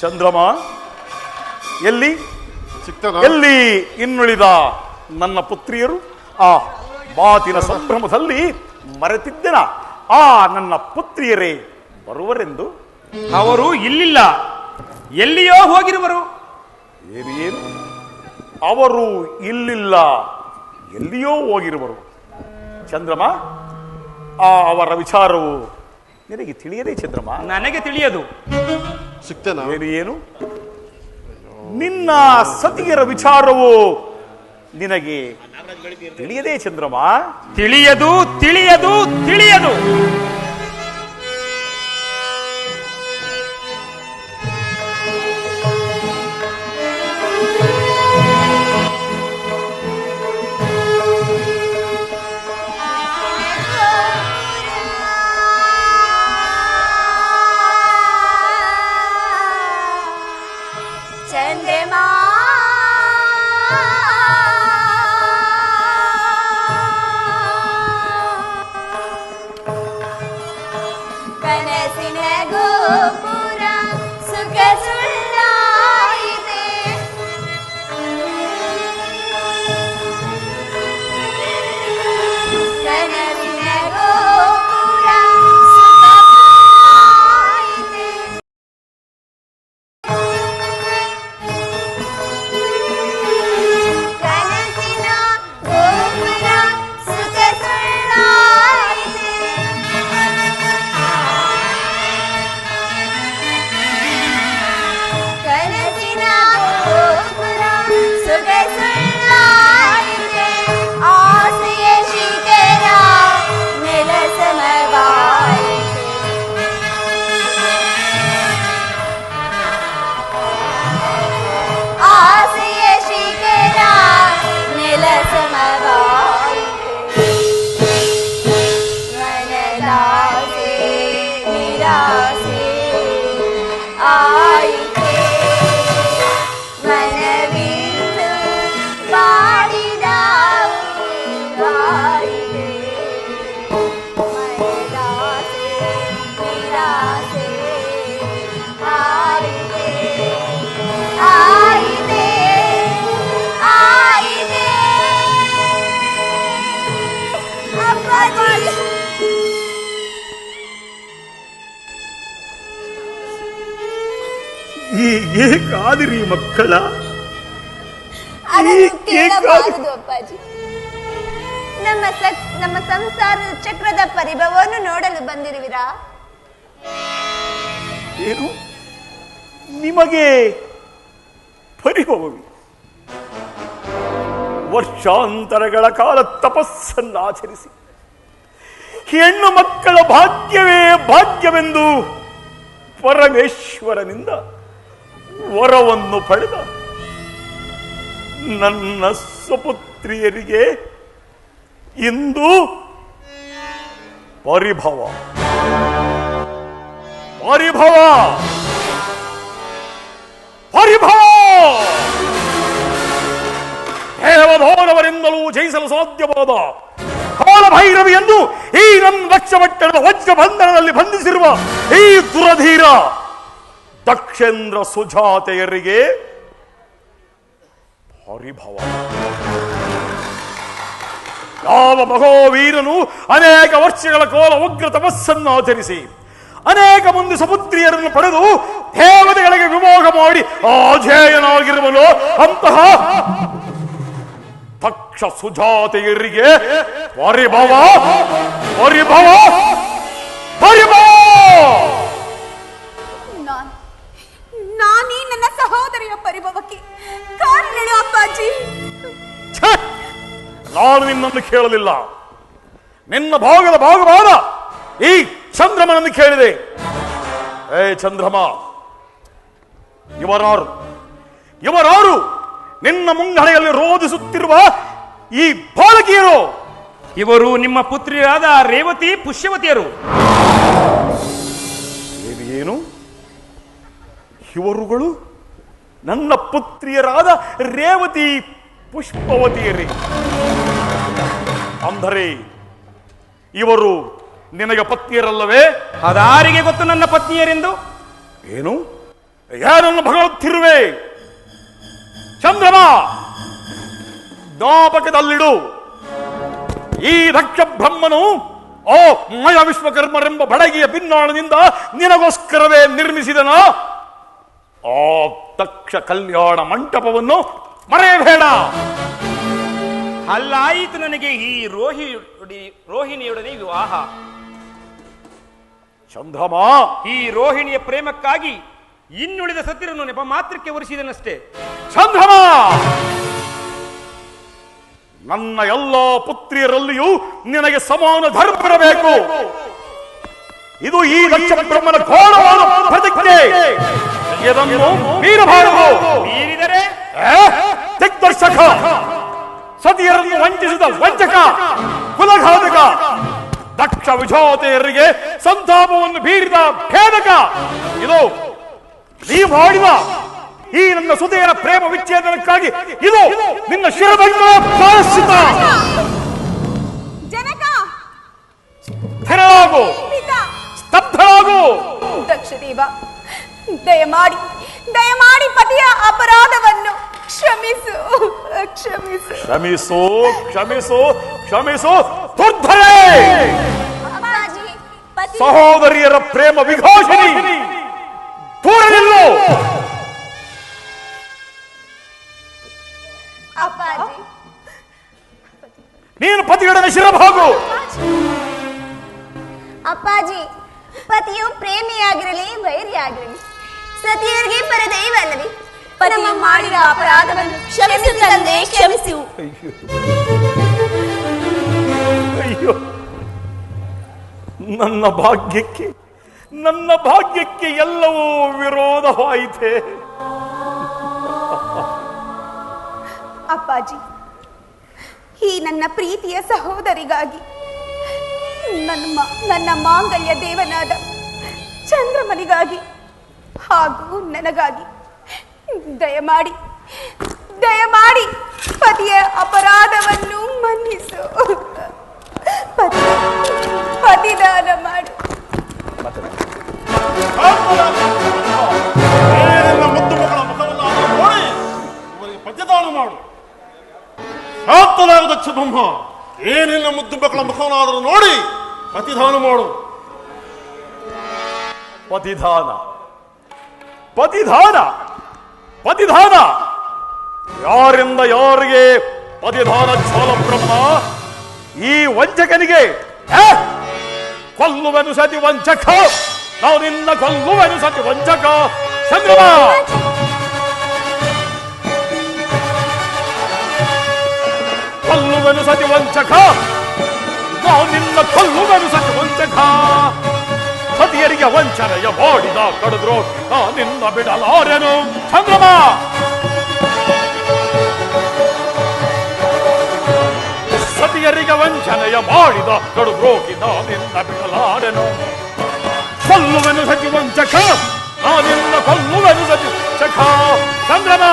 ಚಂದ್ರಮ, ಎಲ್ಲಿ ಸಿಕ್ತನ? ಎಲ್ಲಿ ಇನ್ನುಳಿದ ನನ್ನ ಪುತ್ರಿಯರು? ಆ ಮಾತಿನ ಸಂಭ್ರಮದಲ್ಲಿ ಮರೆತಿದ್ದೆನ ಆ ನನ್ನ ಪುತ್ರಿಯರೇ ಬರುವರೆಂದು. ಅವರು ಇಲ್ಲಿಲ್ಲ, ಎಲ್ಲಿಯೋ ಹೋಗಿರುವರು. ಏನು ಅವರು ಇಲ್ಲಿಲ್ಲ, ಎಲ್ಲಿಯೋ ಹೋಗಿರುವರು. ಚಂದ್ರಮ, ಆ ಅವರ ವಿಚಾರವು ನಿನಗೆ ತಿಳಿಯದೇ ಚಂದ್ರಮ? ನನಗೆ ತಿಳಿಯದು. ಸಿಕ್ತೇನ? ಏನು ನಿನ್ನ ಸತಿಯರ ವಿಚಾರವು ನಿನಗೆ ತಿಳಿಯದೇ ಚಂದ್ರಮ? ತಿಳಿಯದು ತಿಳಿಯದು ತಿಳಿಯದು. ಚಂದ್ರಮಾ ಕನಸಿನ ಗೋಪುರ ಸುಖ ಸುಳ್ಳಾಯಿತೆ. ಕನಸಿನ ಗೋಪುರ ಸುಖ ಸುಳ್ಳಾಯಿತೆ. ಕನಸಿನ ಗೋಪುರ ಸುಖ ಸುಳ್ಳಾಯಿತೆ. ಕನಸಿನ ಗೋಪುರ ಸುಖ ಸುಳ್ಳಾಯಿತೆ. ಆಸೆಯ ಶಿಖರ ನೆಲಸಮವಾಯಿತೆ. ಆಸೆಯ ಶಿಖರ ನೆಲಸಮವಾಯಿತೆ. ಮನದಾಸೆ ನಿರಾಸೆ ಆಯಿತೆ. ಮನವಿಂದು ಬಾಡಿದ ಆಯಿತೆ. ಮನದಾಸೆ ನಿರಾಸೆ ಆಯಿತೆ. ಆಯಿತೆ ಆಯಿತೆ. ಅಪ್ಪಾಜಿ ಹೀಗೆ ಕಾದಿರಿ ಮಕ್ಕಳ. ಅದನ್ನು ಕೇಳಬಾರದು ಅಪ್ಪಾಜಿ. ನಮ್ಮ ಸಂಸಾರದ ಚಕ್ರದ ಪರಿಭವವನ್ನು ನೋಡಲು ಬಂದಿರುವಿರಾ? ಏನು ನಿಮಗೆ ಪರಿಭವವಿ? ವರ್ಷಾಂತರಗಳ ಕಾಲ ತಪಸ್ಸನ್ನಾಚರಿಸಿ ಹೆಣ್ಣು ಮಕ್ಕಳ ಭಾಗ್ಯವೇ ಭಾಗ್ಯವೆಂದು ಪರಮೇಶ್ವರನಿಂದ ವರವನ್ನು ಪಡೆದ ನನ್ನ ಸುಪುತ್ರಿಯರಿಗೆ ಇಂದು ಪರಿಭವ ಪರಿಭವ ಪರಿಭವ. ದೇವಧೋರವರಿಂದಲೂ ಜಯಿಸಲು ಸಾಧ್ಯವಾದ ಕಾಲಭೈರವಿಯನ್ನು ಈ ನನ್ನ ದಕ್ಷಮಟ್ಟಣದ ವಜ್ರ ಬಂಧನದಲ್ಲಿ ಬಂಧಿಸಿರುವ ಈ ದುರಧೀರ ದಕ್ಷೇಂದ್ರ ಸುಜಾತೆಯರಿಗೆ ಪರಿಭವ. ಯಾವ ಮಹೋವೀರನು ಅನೇಕ ವರ್ಷಗಳ ಕಾಲ ಉಗ್ರ ತಪಸ್ಸನ್ನು ಆಚರಿಸಿ ಅನೇಕ ಮಂದಿ ಸುಪುತ್ರಿಯರನ್ನು ಪಡೆದು ದೇವತೆಗಳಿಗೆ ವಿಮೋಹ ಮಾಡಿ ಆಜೇಯನಾಗಿರುವನು ಅಂತಹ ದಕ್ಷ ಸುಜಾತೆಯರಿಗೆ ಪರಿಭವ ಪರಿಭವ ಪರಿಭವ. ನಾನೀ ನನ್ನ ಸಹೋದರಿಯ ಪರಿಭವಕ್ಕೆ ಕಾರಣಗಳು ಅಪ್ಪಾಜಿ. ನಾನು ನಿನ್ನನ್ನು ಕೇಳಲಿಲ್ಲ, ನಿನ್ನ ಭಾಗದ ಭಾಗವಾದ ಈ ಚಂದ್ರಮನನ್ನು ಕೇಳಿದೆ. ಏ ಚಂದ್ರಮ, ಇವರಾರು ನಿನ್ನ ಮುಂಗಡೆಯಲ್ಲಿ ರೋಧಿಸುತ್ತಿರುವ ಈ ಬಾಲಕಿಯರು? ಇವರು ನಿಮ್ಮ ಪುತ್ರಿಯರಾದ ರೇವತಿ ಪುಷ್ಯವತಿಯರು. ಏನು ಇವರುಗಳು ನನ್ನ ಪುತ್ರಿಯರಾದ ರೇವತಿ ಪುಷ್ಪವತಿಯರೇ? ಅಂದರೆ ಇವರು ನಿನಗೆ ಪತ್ನಿಯರಲ್ಲವೇ? ಅದಾರಿಗೆ ಗೊತ್ತು ನನ್ನ ಪತ್ನಿಯರೆಂದು? ಏನು ಏನನ್ನು ಭಗವತ್ತಿರುವೆ? ಚಂದ್ರಮ, ಜ್ಞಾಪಕದಲ್ಲಿಡು, ಈ ದಕ್ಷ ಬ್ರಹ್ಮನು ಓ ಮಯ ವಿಶ್ವಕರ್ಮರೆಂಬ ಬಡಗಿಯ ಭಿನ್ನಾಣದಿಂದ ನಿನಗೋಸ್ಕರವೇ ನಿರ್ಮಿಸಿದನ ಆ ದಕ್ಷ ಕಲ್ಯಾಣ ಮಂಟಪವನ್ನು ಮರೆಯಬೇಡ. ಅಲ್ಲಾಯಿತು ನನಗೆ ಈ ರೋಹಿಣಿಯೊಡನೆ ವಿವಾಹ. ಚಂದ್ರಮ, ಈ ರೋಹಿಣಿಯ ಪ್ರೇಮಕ್ಕಾಗಿ ಇನ್ನುಳಿದ ಸತಿರನ್ನು ನೆಪ ಮಾತ್ರಕ್ಕೆ ಒರೆಸಿದನಷ್ಟೇ. ಚಂದ್ರಮ, ನನ್ನ ಎಲ್ಲ ಪುತ್ರಿಯರಲ್ಲಿಯೂ ನಿನಗೆ ಸಮಾನ ಧರ್ಮ ಇರಬೇಕು. ಇದು ಈ ದಕ್ಷ ಬ್ರಹ್ಮನ ಘೋರವಾದ ಪ್ರತಿಜ್ಞೆ. ಇದನ್ನು ಮೀರಬಾರದು. ಮೀರಿದರೆ ದಿಗ್ದರ್ಶಕ, ಸತಿಯರನ್ನು ವಂಚಿಸಿದ ವಂಚಕ, ಕುಲಘಾತಕ, ದಕ್ಷ ವಿಜಾತೆಯರಿಗೆ ಸಂತಾಪವನ್ನು ಬೀರಿದ ಭೇದಕ, ಇದು ನೀ ಮಾಡಿದ ಈ ನನ್ನ ಸುತೆಯರ ಪ್ರೇಮ ವಿಚ್ಛೇದನಕ್ಕಾಗಿ ಇದು ನಿನ್ನ ಶಿರದಂಡ ಪ್ರಾಯಶ್ಚಿತ್ತ. ಜನಕ, ಸ್ಥಿರವಾಗು, ಸ್ತಬ್ಧರಾಗು. ದಕ್ಷದೇವ, ದಯಮಾಡಿ ಪತಿಯ ಅಪರಾಧವನ್ನು ಕ್ಷಮಿಸು. ಕ್ಷಮಿಸು ಕ್ಷಮಿಸು ಕ್ಷಮಿಸು ದುರ್ಧರೆ, ಸಹೋದರಿಯರ ಪ್ರೇಮ ವಿಘೋಷಿಣಿ, ದೂರ ನಿಲ್ಲು. ನೀನು ಪತಿಯೊಡನೆ ಶಿರಭಾಗು. ಅಪ್ಪಾಜಿ, ಪತಿಯು ಪ್ರೇಮಿಯಾಗಿರಲಿ ವೈರಿಯಾಗಿರಲಿ ಸತಿಯರಿಗೆ ಪರದೈವಲ್ಲವೇ? ಪತಿಯು ಮಾಡಿದ ಅಪರಾಧವನ್ನು ಕ್ಷಮಿಸು ತಂದೆ, ಕ್ಷಮಿಸು. ಅಯ್ಯೋ, ನನ್ನ ಭಾಗ್ಯಕ್ಕೆ ಎಲ್ಲವೂ ವಿರೋಧವಾಯಿತೆ. ಅಪ್ಪಾಜಿ, ಈ ನನ್ನ ಪ್ರೀತಿಯ ಸಹೋದರಿಗಾಗಿ ನನ್ನ ಮಾಂಗಲ್ಯ ದೇವನಾದ ಚಂದ್ರಮನಿಗಾಗಿ ಹಾಗೂ ನನಗಾಗಿ ದಯಮಾಡಿ ಪತಿಯ ಅಪರಾಧವನ್ನು ಮನ್ನಿಸು. ಪತಿದಾನ ಮಾಡು. ಮುದ್ದು ಮಕ್ಕಳ ಮುಖವನ್ನು ನೋಡಿ ಇವರಿಗೆ ಪದ್ಯದಾನ ಮಾಡು. ಶಾಂತನಾದ ದಕ್ಷ ಬ್ರಹ್ಮ, ಏನಿಲ್ಲ ಮುದ್ದು ಮಕ್ಕಳ ಮುಖವನ್ನಾದರೂ ನೋಡಿ ಪತಿದಾನ ಮಾಡು. ಪತಿದಾನ ಪತಿದಾನ ಪತಿದಾನ ಯಾರಿಂದ ಯಾರಿಗೆ ಪತಿದಾನ ಛಲ ಬ್ರಹ್ಮ? ಈ ವಂಚಕನಿಗೆ ಕೊಲ್ಲುವೆನು ಸತಿ ವಂಚಕ, ನಾವು ನಿನ್ನ ಕೊಲ್ಲುವೆನು ಸತಿ ವಂಚಕ. ಚಂದ್ರಮ, ಕೊಲ್ಲುವೆನು ಸತಿ ವಂಚಕ, ನಾವು ನಿನ್ನ ಕೊಲ್ಲುವೆನು ಸತಿ ವಂಚಕ. ಸತಿಯರಿಗೆ ವಂಚನೆಯ ಮಾಡಿದ ಕಡಿದ್ರು ನಿನ್ನ ಬಿಡಲಾರೆನು. ಚಂದ್ರಮ, ಸತಿಯರಿಗೆ ವಂಚನೆಯ ಮಾಡಿದ ಕಡುದ್ರೋಗಿ ನಿನ್ನ ಬಿಡಲಾರೆನು. ಕೊಲ್ಲುವೆನು ಸತಿ ವಂಚಕ, ನಿನ್ನ ಕೊಲ್ಲುವೆನು ಸತಿ ವಂಚಕ. ಚಂದ್ರಮ,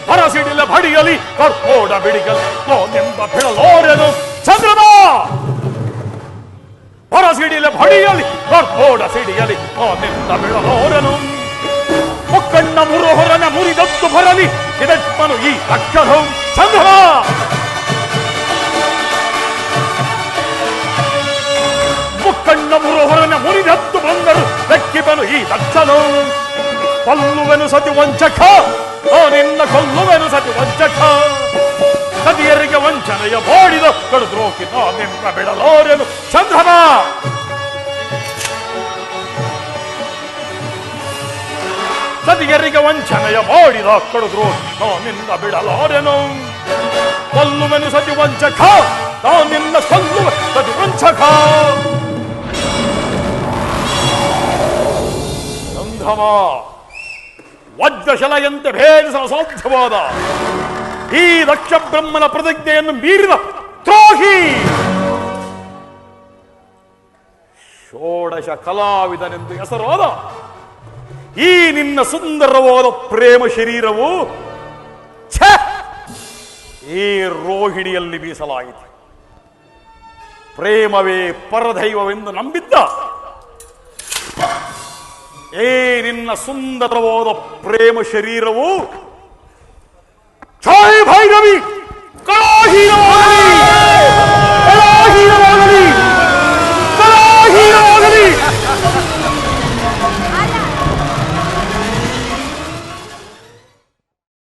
ಬರಸಿಡಿಲ ಬಡಿಯಲಿ ಕರ್ಕೋಡ ಬಿಡಿಗಲಿ ನಿಂದ ಬಿಡಲಾರೆನು. ಚಂದ್ರಮ, ಬರಸಿಡಿಲ ಬಡಿಯಲಿ ಕರ್ಕೋಡ ಸಿಡಿಯಲಿ ನಿಂದ ಬಿಡಲಾರೆನು. ಮುಕ್ಕಣ್ಣ ಮುರುಹೊರನ ಮುರಿದದ್ದು ಬರಲಿ ಇದಪ್ಪನು ಈ ಅಕ್ಷರ. ಚಂದ್ರಮ, ಮುಕ್ಕಣ್ಣ ಮುರುಹೊರನ ಮುರಿದದ್ದು ಬಂದರು ಬೆಕ್ಕಿಬನು ಈ ದಕ್ಷನು. ಕೊಲ್ಲುವೆನು ಸತಿ ವಂಚಕ, ನಿನ್ನ ಕೊಲ್ಲುವೆನು ಸತಿ ವಂಚಕ. ಸತಿಯರಿಗೆ ವಂಚನೆಯ ಮಾಡಿದ ಕಡುದ್ರೋಕಿ ನಿನ್ನ ಬಿಡಲಾರೆನು. ಚಂದ್ರಮ, ಸತಿಯರಿಗೆ ವಂಚನೆಯ ಮಾಡಿದ ಕಡುದ್ರೋಕಿ ನಿನ್ನ ಬಿಡಲಾರೆನು. ಕೊಲ್ಲುವೆನು ಸತಿ ವಂಚಕ, ನಿನ್ನ ಕೊಲ್ಲುವ ಸತಿ ವಂಚಕ. ಚಂದ್ರಮ, ವಜ್ರಶಲಯಂತೆ ಭೇದಿಸಲು ಸಾಧ್ಯವಾದ ಈ ದಕ್ಷ ಬ್ರಹ್ಮನ ಪ್ರತಿಜ್ಞೆಯನ್ನು ಮೀರಿದ ದ್ರೋಹಿ. ಷೋಡಶ ಕಲಾವಿದನೆಂದು ಹೆಸರಾದ ಈ ನಿನ್ನ ಸುಂದರವಾದ ಪ್ರೇಮ ಶರೀರವು ಈ ರೋಹಿಣಿಯಲ್ಲಿ ಮೀಸಲಾಯಿತು. ಪ್ರೇಮವೇ ಪರದೈವವೆಂದು ನಂಬಿದ್ದ ಏ ನಿನ್ನ ಸುಂದರವಾದ ಪ್ರೇಮ ಶರೀರವು ಛಾಯ್ ಭೈರವಿ ಕಲಾಹೀನ